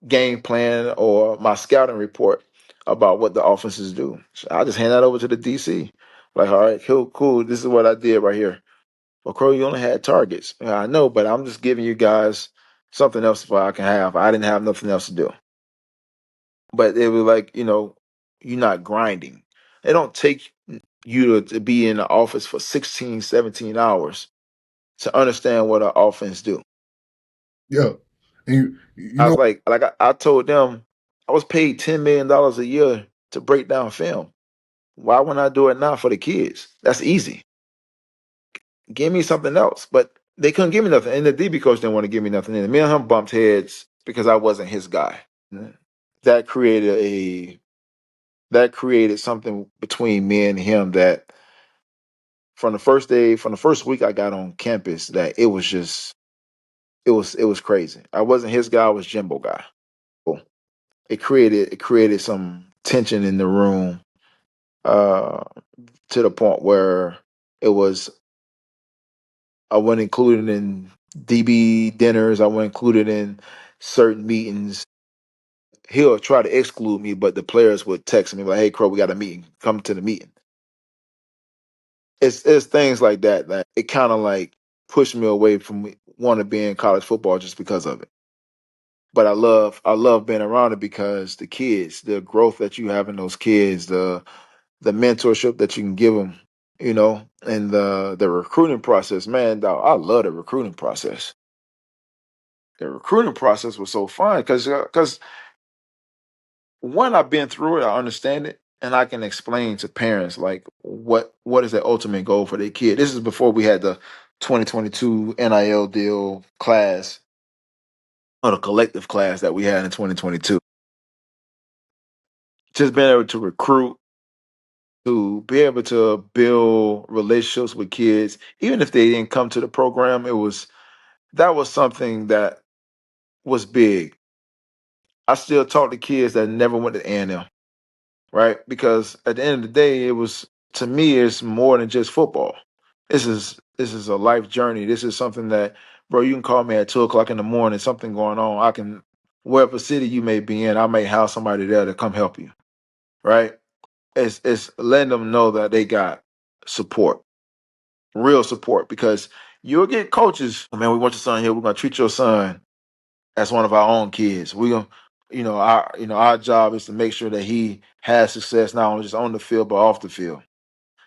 S1: game plan or my scouting report about what the offenses do. So I just hand that over to the DC. Like, all right, cool. This is what I did right here. Well, Crow, you only had targets. Yeah, I know, but I'm just giving you guys something else for I can have. I didn't have nothing else to do. But it was like, you're not grinding. They don't take you to be in the office for 16, 17 hours to understand what an offense do.
S2: Yeah. And you
S1: I was
S2: know,
S1: like I told them I was paid $10 million a year to break down film. Why wouldn't I do it now for the kids? That's easy. Give me something else. But they couldn't give me nothing. And the DB coach didn't want to give me nothing. And me and him bumped heads because I wasn't his guy. That created something between me and him that from the first week I got on campus, that it was crazy. I wasn't his guy, I was Jimbo guy. It created some tension in the room, uh, to the point where it was I wasn't included in DB dinners. I wasn't included in certain meetings. He'll try to exclude me, but the players would text me like, "Hey, Crow, we got a meeting. Come to the meeting." It's things like that it kind of like pushed me away from wanting to be in college football just because of it. But I love being around it because the kids, the growth that you have in those kids, the mentorship that you can give them, and the recruiting process, man, dog, I love the recruiting process. The recruiting process was so fun because one, I've been through it, I understand it, and I can explain to parents like what is their ultimate goal for their kid. This is before we had the 2022 NIL deal class or the collective class that we had in 2022. Just being able to recruit, to be able to build relationships with kids, even if they didn't come to the program, that was something that was big. I still talk to kids that never went to A&M, right? Because at the end of the day, it was to me, it's more than just football. This is a life journey. This is something that, bro, you can call me at 2 o'clock in the morning, something going on. I can, wherever city you may be in, I may have somebody there to come help you, right? It's letting them know that they got support, real support, because you'll get coaches. Man, we want your son here. We're gonna treat your son as one of our own kids. We gonna, our job is to make sure that he has success not only just on the field but off the field.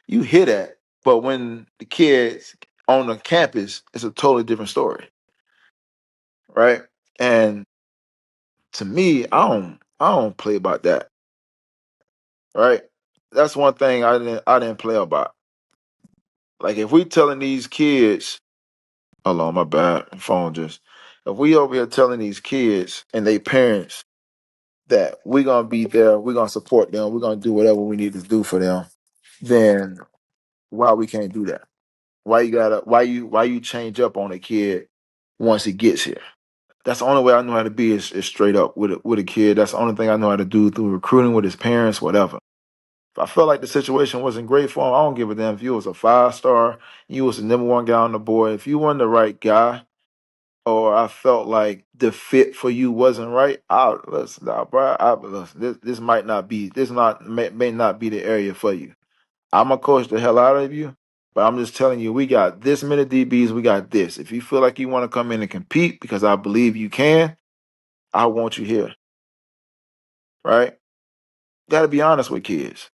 S1: You hear that, but when the kids on the campus, it's a totally different story, right? And to me, I don't play about that, right? That's one thing I didn't play about. Like if we telling these kids, hold on, my bad, phone just. If we over here telling these kids and they parents that we're gonna be there, we're gonna support them, we're gonna do whatever we need to do for them, then why we can't do that? Why you change up on a kid once he gets here? That's the only way I know how to be is straight up with a kid. That's the only thing I know how to do through recruiting with his parents, whatever. If I felt like the situation wasn't great for him, I don't give a damn if you was a 5 star, you was the number one guy on the board. If you weren't the right guy, or I felt like the fit for you wasn't right, I listen, nah, bro. Listen, this might not be this not may not be the area for you. I'm gonna coach the hell out of you, but I'm just telling you, we got this many DBs, we got this. If you feel like you want to come in and compete, because I believe you can, I want you here, right? Got to be honest with kids,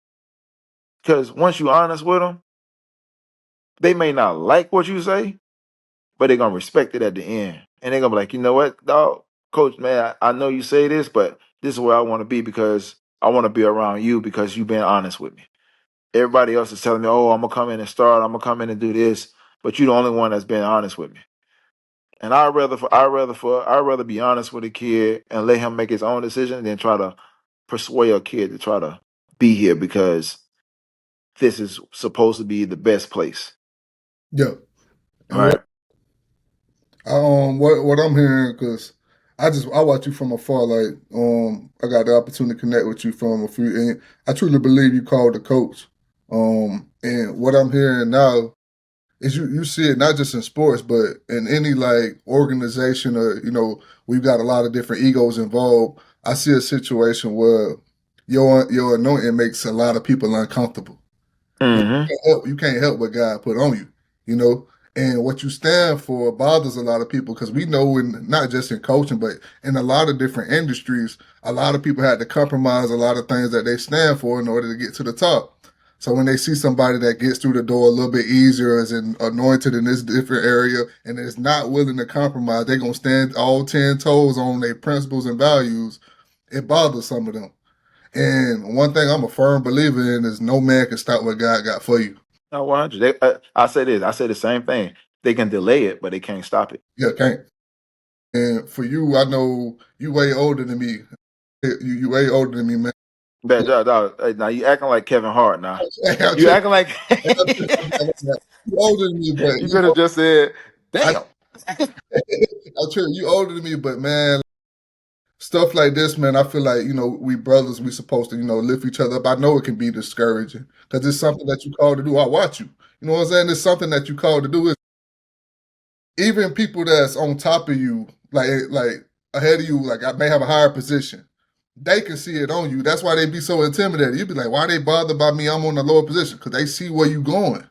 S1: because once you're honest with them, they may not like what you say, but they're gonna respect it at the end, and they're gonna be like, you know what, dog, coach, man, I know you say this, but this is where I want to be because I want to be around you because you've been honest with me. Everybody else is telling me, oh, I'm gonna come in and start, I'm gonna come in and do this, but you're the only one that's been honest with me. And I'd rather be honest with a kid and let him make his own decision than try to persuade a kid to try to be here because this is supposed to be the best place.
S2: Yeah.
S1: All
S2: And what
S1: right.
S2: what I'm hearing, because I watch you from afar. Like I got the opportunity to connect with you from a few, and I truly believe you called the coach. And what I'm hearing now is you see it not just in sports, but in any like organization or we've got a lot of different egos involved. I see a situation where your anointing makes a lot of people uncomfortable. And
S1: Mm-hmm.
S2: you can't help what God put on you, you know. And what you stand for bothers a lot of people because we know, in not just in coaching, but in a lot of different industries, a lot of people had to compromise a lot of things that they stand for in order to get to the top. So when they see somebody that gets through the door a little bit easier, is anointed in this different area, and is not willing to compromise, they're gonna stand all 10 toes on their principles and values. It bothers some of them. And one thing I'm a firm believer in is no man can stop what God got for you.
S1: No, 100. I say this. I say the same thing. They can delay it, but they can't stop it.
S2: Yeah, can't. And for you, I know you way older than me. You way older than me, man.
S1: Bad job, dog. Hey, now you acting like Kevin Hart. Now
S2: I'm
S1: you
S2: tripping.
S1: acting like
S2: I'm tripping. You older than me, but
S1: you could have just said,
S2: I,
S1: "Damn."
S2: I'm tripping. You older than me, but man, stuff like this, man, I feel like we brothers, we supposed to lift each other up. I know it can be discouraging because it's something that you called to do. I watch you. You know what I'm saying? It's something that you called to do. Even people that's on top of you, like ahead of you, like I may have a higher position, they can see it on you. That's why they be so intimidated. You be like, why they bothered by me? I'm on a lower position because they see where you going.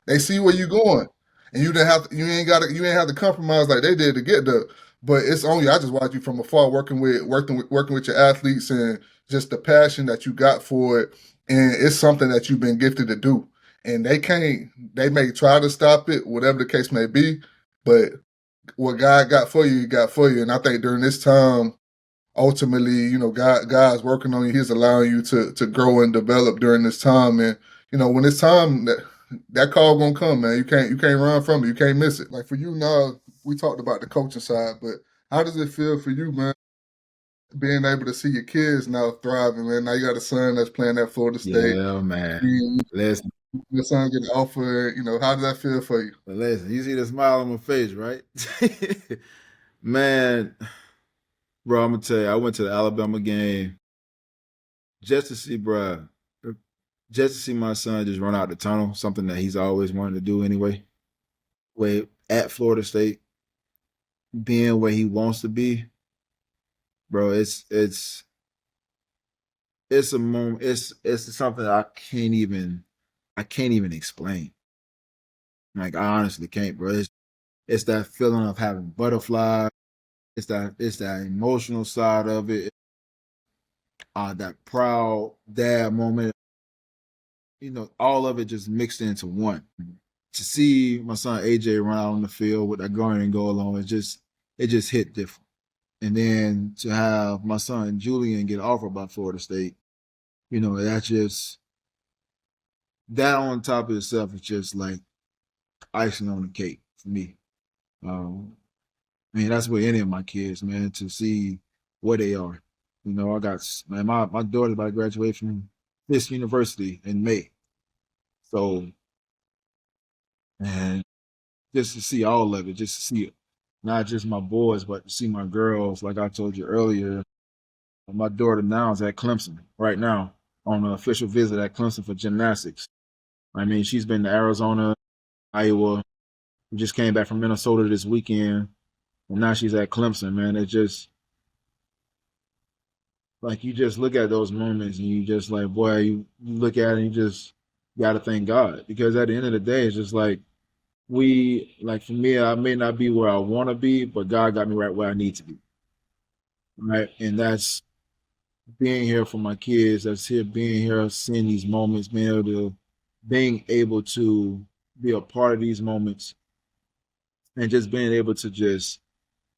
S2: They see where you going, and you didn't have to, you ain't have to compromise like they did to get there. But it's on you. I just watch you from afar, working with your athletes, and just the passion that you got for it, and it's something that you've been gifted to do. And they can't. They may try to stop it, whatever the case may be, but what God got for you, He got for you. And I think during this time, ultimately, God's working on you. He's allowing you to grow and develop during this time. And when it's time, that call gonna come, man. You can't run from it. You can't miss it. Like for you now, we talked about the coaching side, but how does it feel for you, man? Being able to see your kids now thriving, man. Now you got a son that's playing at Florida State.
S1: Yeah, man. Listen,
S2: Your son getting offered. How does that feel for you?
S1: listen. You see the smile on my face, right? Man, bro, I'm gonna tell you, I went to the Alabama game just to see, bro, just to see my son just run out the tunnel, something that he's always wanted to do anyway. Wait, at Florida State, being where he wants to be, bro, it's a moment. It's something I can't even explain. Like I honestly can't, bro. It's that feeling of having butterflies. It's that emotional side of it. That proud dad moment. All of it just mixed into one. To see my son AJ run out on the field with that guard and goal on, it just hit different. And then to have my son Julian get offered by Florida State, that's just that on top of itself is just like icing on the cake for me. I mean, that's with any of my kids, man, to see where they are. I got man, my daughter's about to graduate from this university in May. So, man, just to see all of it, just to see it. Not just my boys, but to see my girls, like I told you earlier. My daughter now is at Clemson right now on an official visit at Clemson for gymnastics. I mean, she's been to Arizona, Iowa. We just came back from Minnesota this weekend, and now she's at Clemson, man. It's just like you just look at those moments and you just like, boy, you look at it and you just gotta thank God. Because at the end of the day, it's just like like for me, I may not be where I wanna be, but God got me right where I need to be. Right. And that's being here for my kids, being here, seeing these moments, being able to be a part of these moments and just being able to just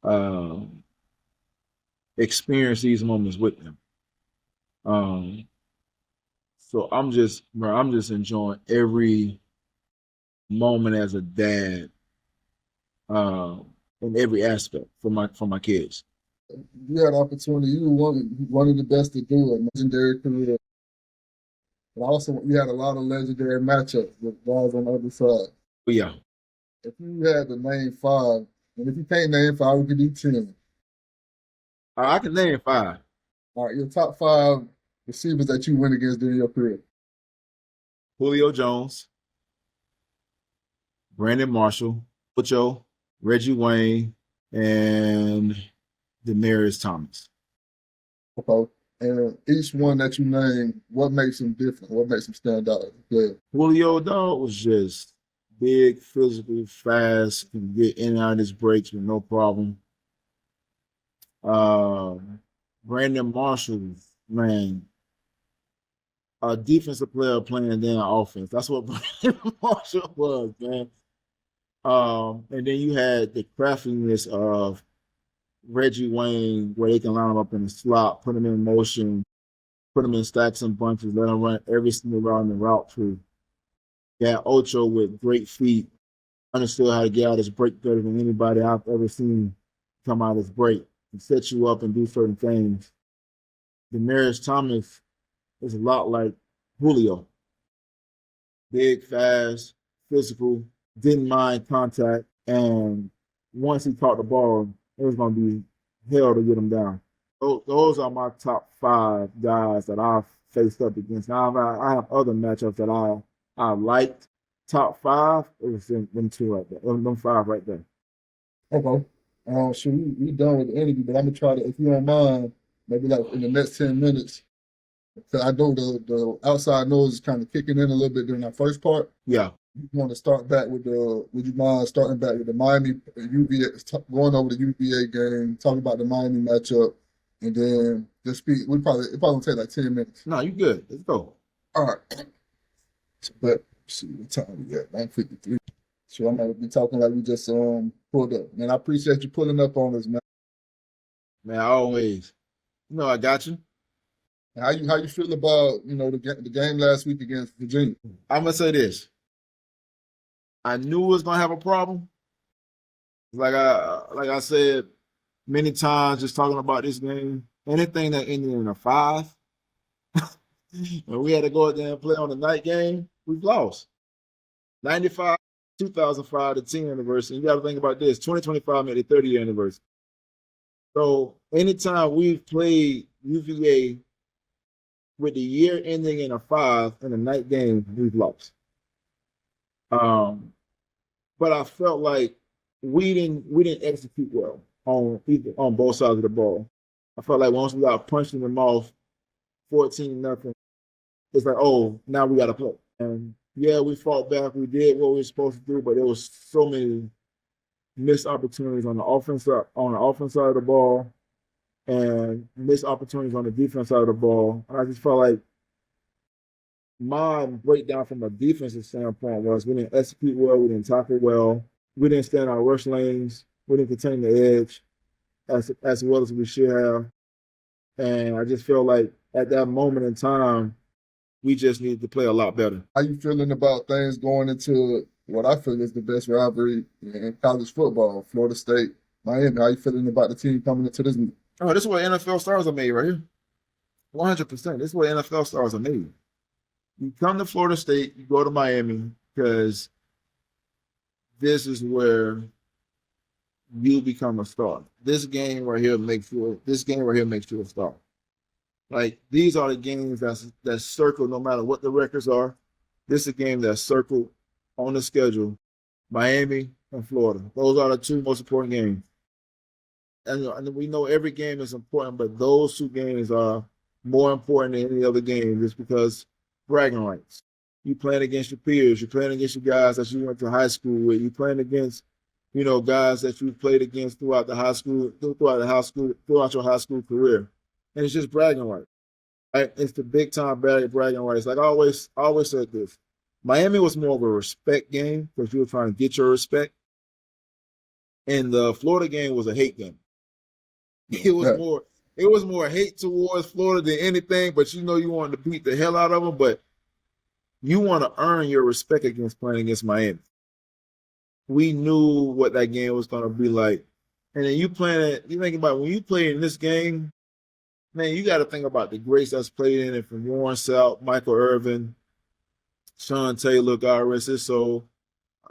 S1: um experience these moments with them. Um, so I'm just enjoying every moment as a dad, um, in every aspect for my kids.
S2: You had opportunity. You were one of the best to do it. Legendary career. But also, you had a lot of legendary matchups with guys on the other side.
S1: But yeah,
S2: If you had to name five, and if you can't name five, we could do 10.
S1: I can name five:
S2: All right, your top five receivers that you went against during your career.
S1: Julio Jones, Brandon Marshall, Ocho, Reggie Wayne, and Demarius Thomas.
S2: Okay. And each one that you name, what makes him different? What makes him stand out? Yeah.
S1: Julio, though, was just big, physical, fast, can get in and out of his breaks with no problem. Brandon Marshall, man, a defensive player playing then offense. That's what Brandon Marshall was, man. And then you had the craftiness of Reggie Wayne, where they can line him up in the slot, put him in motion, put him in stacks and bunches, let him run every single route in the route tree. Yeah, Ocho with great feet, understood how to get out his break better than anybody I've ever seen come out of his break and set you up and do certain things. Demarius Thomas is a lot like Julio. Big, fast, physical, didn't mind contact, and once he caught the ball, it was going to be hell to get him down. Those are my top five guys that I've faced up against. Now I have other matchups that I liked. Top five, it was them two right there, them five right there.
S2: Okay. So we done with the interview, but I'm gonna try to, if you don't mind, maybe like in the next 10 minutes, because I know the outside noise is kind of kicking in a little bit during that first part.
S1: Yeah.
S2: You want to start back with would you mind starting back with the Miami UVA, going over the UVA game, talking about the Miami matchup, and then just speak. It probably take like 10 minutes.
S1: No, you good. Let's go.
S2: All right. But see what time we got, 9:53. So I'm gonna be talking like we just pulled up. Man, I appreciate you pulling up on us, man.
S1: Man, always. No, I got you.
S2: How you feel about the game last week against Virginia?
S1: I'm gonna say this. I knew it was gonna have a problem. Like I said many times, just talking about this game. Anything that ended in a 5, and we had to go out there and play on the night game, we've lost. 95, 2005, the 10th anniversary. You got to think about this: 2025 made the 30-year anniversary. So anytime we've played UVA with the year ending in a 5 in a night game, we've lost. But I felt like we didn't execute well on both sides of the ball. I felt like once we got punched in the mouth, 14-0, it's like, oh, now we got to play. And yeah, we fought back. We did what we were supposed to do, but there was so many missed opportunities on the offense side of the ball, and missed opportunities on the defense side of the ball. And I just felt like my breakdown from a defensive standpoint was we didn't execute well, we didn't tackle well, we didn't stand our rush lanes, we didn't contain the edge as well as we should have. And I just feel like at that moment in time, we just needed to play a lot better.
S2: How you feeling about things going into what I feel is the best rivalry in college football, Florida State, Miami? How you feeling about the team coming into this?
S1: Oh, this is where NFL stars are made right here. 100%. This is where NFL stars are made. You come to Florida State, you go to Miami, because this is where you become a star. This game right here makes you a star. Like, these are the games that's circled no matter what the records are. This is a game that's circled on the schedule. Miami and Florida. Those are the two most important games. And we know every game is important, but those two games are more important than any other game just because bragging rights. You playing against your peers, you're playing against your guys that you went to high school with, you're playing against, guys that you've played against throughout your high school career. And it's just bragging rights. Right? It's the big time bragging rights. Like I always said this. Miami was more of a respect game because you were trying to get your respect. And the Florida game was a hate game. It was more hate towards Florida than anything, but you wanted to beat the hell out of them, but you want to earn your respect against playing against Miami. We knew what that game was going to be like. And then you think about when you play in this game, man, you got to think about the greats that's played in it from Warren Sapp, Michael Irvin, Sean Taylor, God rest his soul,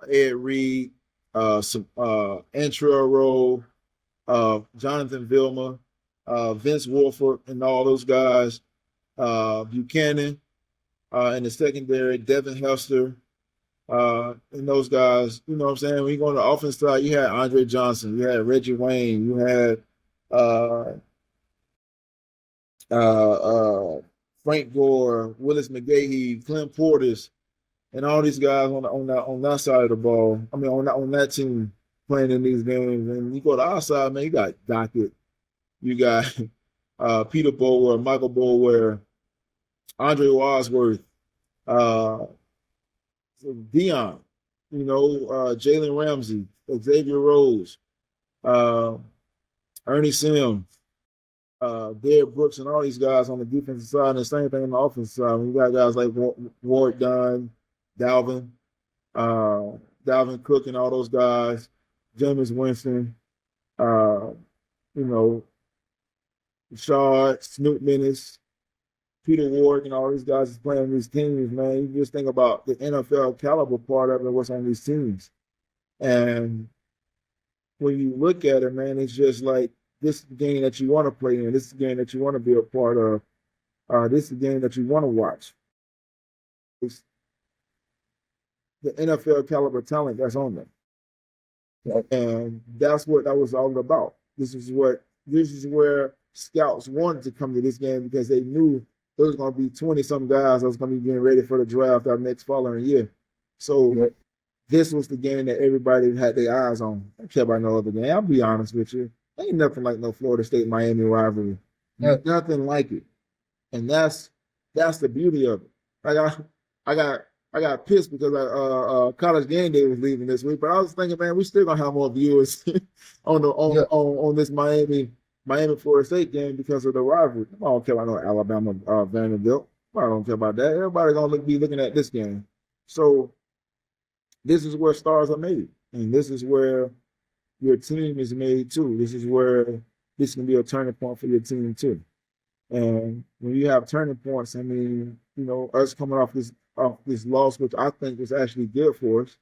S1: Ed Reed, Antrell Rowe, Jonathan Vilma, Vince Wolford, and all those guys, Buchanan in the secondary, Devin Hester, and those guys. You know what I'm saying? When you go on the offense side, you had Andre Johnson, you had Reggie Wayne, you had Frank Gore, Willis McGahee, Clint Portis, and all these guys on that side of the ball. I mean, on that team playing in these games. And you go to our side, man, you got Dockett, you got Peter Boulware, Michael Boulware, Andre Wadsworth, Dion, Jalen Ramsey, Xavier Rose, Ernie Sims, Derek Brooks, and all these guys on the defensive side, and the same thing on the offensive side. We got guys like Ward Dunn, Dalvin Cook, and all those guys, Jameis Winston, Rashard, Snoop Menace, Peter Ward, and all these guys is playing these teams, man. You just think about the NFL caliber part of it, what's on these teams. And when you look at it, man, it's just like, this is the game that you want to play in. This is the game that you want to be a part of. This is the game that you want to watch. It's the NFL caliber talent that's on them. And that's what that was all about. This is where scouts wanted to come to this game because they knew there was going to be 20-some guys that was going to be getting ready for the draft that next following year. So this was the game that everybody had their eyes on. I don't care about no other game. I'll be honest with you. Ain't nothing like no Florida State-Miami rivalry. Nothing like it. And that's the beauty of it. Like I got pissed because College Game Day was leaving this week, but I was thinking, man, we still gonna have more viewers on this Miami
S3: Miami Florida State game because of the rivalry. I don't care about no Alabama Vanderbilt. I don't care about that. Everybody gonna be looking at this game. So this is where stars are made, and this is where your team is made too. This is where this can be a turning point for your team too. And when you have turning points, I mean, us coming off this loss, which I think was actually good for us,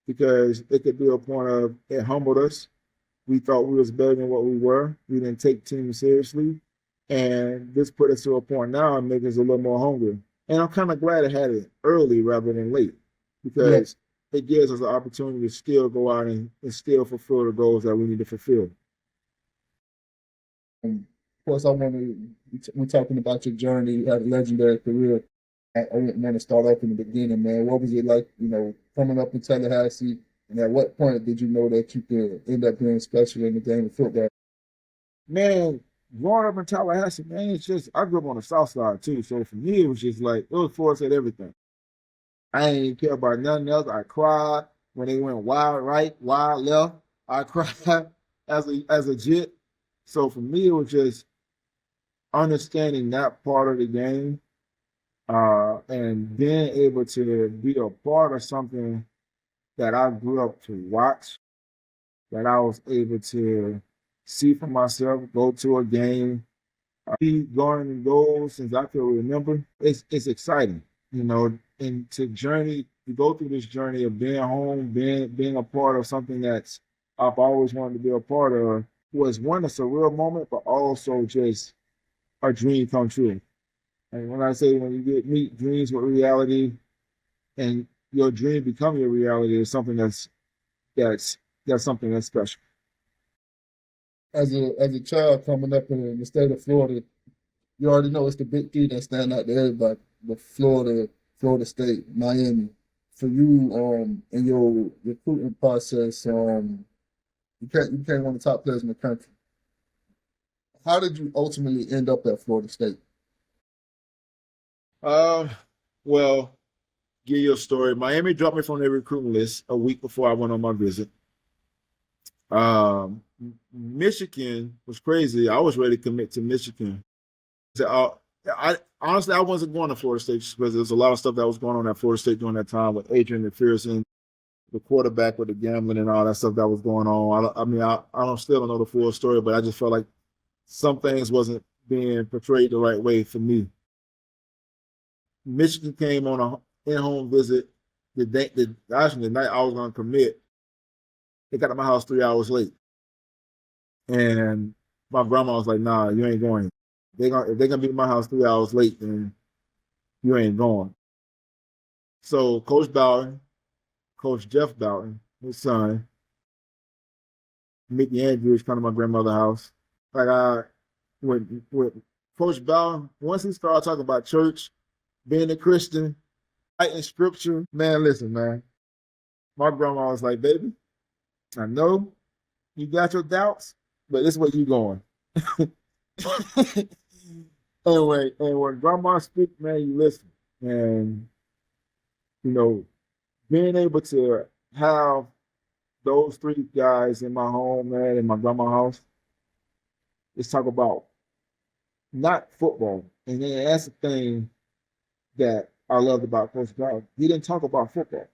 S3: because it could be a point of it humbled us. We thought we was better than what we were. We didn't take teams seriously, and this put us to a point now and make us a little more hungry. And I'm kind of glad it had it early rather than late, because it gives us an opportunity to still go out and still fulfill the goals that we need to fulfill.
S2: Of course, we're talking about your journey. You had a legendary career. I want to start off in the beginning, man. What was it like, coming up in Tallahassee? And at what point did you know that you could end up being special in the game of football?
S3: Man, growing up in Tallahassee, man, it's just, I grew up on the south side too. So for me, it was just like, it was force at everything. I didn't care about nothing else. I cried when they went wild right, wild left. I cried as a jit. So for me, it was just understanding that part of the game, and being able to be a part of something that I grew up to watch, that I was able to see for myself, go to a game, be going in goals since I can remember. It's exciting, and to go through this journey of being home, being a part of something that's I've always wanted to be a part of, was one, a surreal moment, but also just a dream come true. And when I say when you meet dreams with reality, and your dream become your reality, is something that's something that's special.
S2: As a child coming up in the state of Florida, you already know it's the big three that stand out to everybody: the Florida State, Miami. For you, in your recruiting process, you became one of the top players in the country. How did you ultimately end up at Florida State?
S3: Well, give you a story. Miami dropped me from their recruiting list a week before I went on my visit. Michigan was crazy. I was ready to commit to Michigan. So, I honestly I wasn't going to Florida State just because there's a lot of stuff that was going on at Florida State during that time with Adrian McPherson, the quarterback with the gambling and all that stuff that was going on. I don't still don't know the full story, but I just felt like some things wasn't being portrayed the right way for me. Michigan came on a in-home visit actually the night I was going to commit. They got to my house 3 hours late, and my grandma was like, "Nah, you ain't going. If they're gonna be at my house 3 hours late, then you ain't going." So Coach Jeff Bowden, his son, Mickey Andrews, come to my grandmother's house. Like with Coach Bowden, once he started talking about church, being a Christian, writing scripture, man, listen, man. My grandma was like, "Baby, I know you got your doubts, but this is where you going." Anyway, and when grandma speaks, man, you listen. And, you know, being able to have those three guys in my home, man, in my grandma's house, let's talk about not football. And then that's the thing that I loved about Coach Brown. He didn't talk about football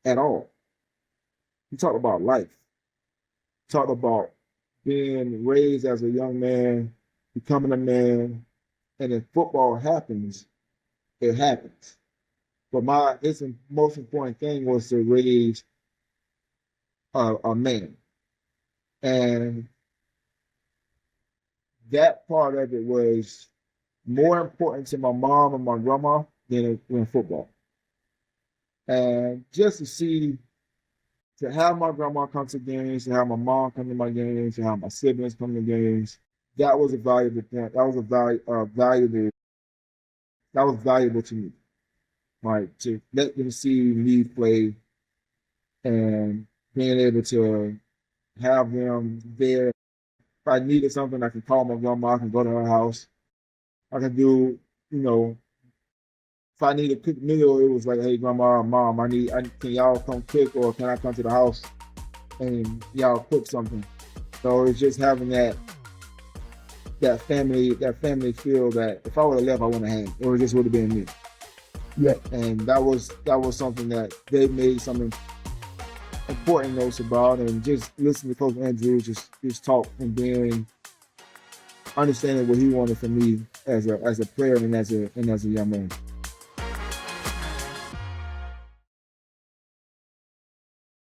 S3: at all. He talked about life. He talked about being raised as a young man, becoming a man, and if football happens, it happens. But its most important thing was to raise a man, and that part of it was more important to my mom and my grandma than football. And just to have my grandma come to games, to have my mom come to my games, to have my siblings come to games, that was a valuable point. That was valuable to me. Like to let them see me play and being able to have them there. If I needed something, I could call my grandma, I can go to her house. I can do, if I need a quick meal, it was like, "Hey, grandma, mom, can y'all come cook, or can I come to the house and y'all cook something?" So it's just having that that family feel that if I would have left, I wouldn't have had. It just would have been me.
S2: Yeah.
S3: And that was something that they made some important notes about, and just listening to Coach Andrew just talk, and then understanding what he wanted from me as a player and as a young man.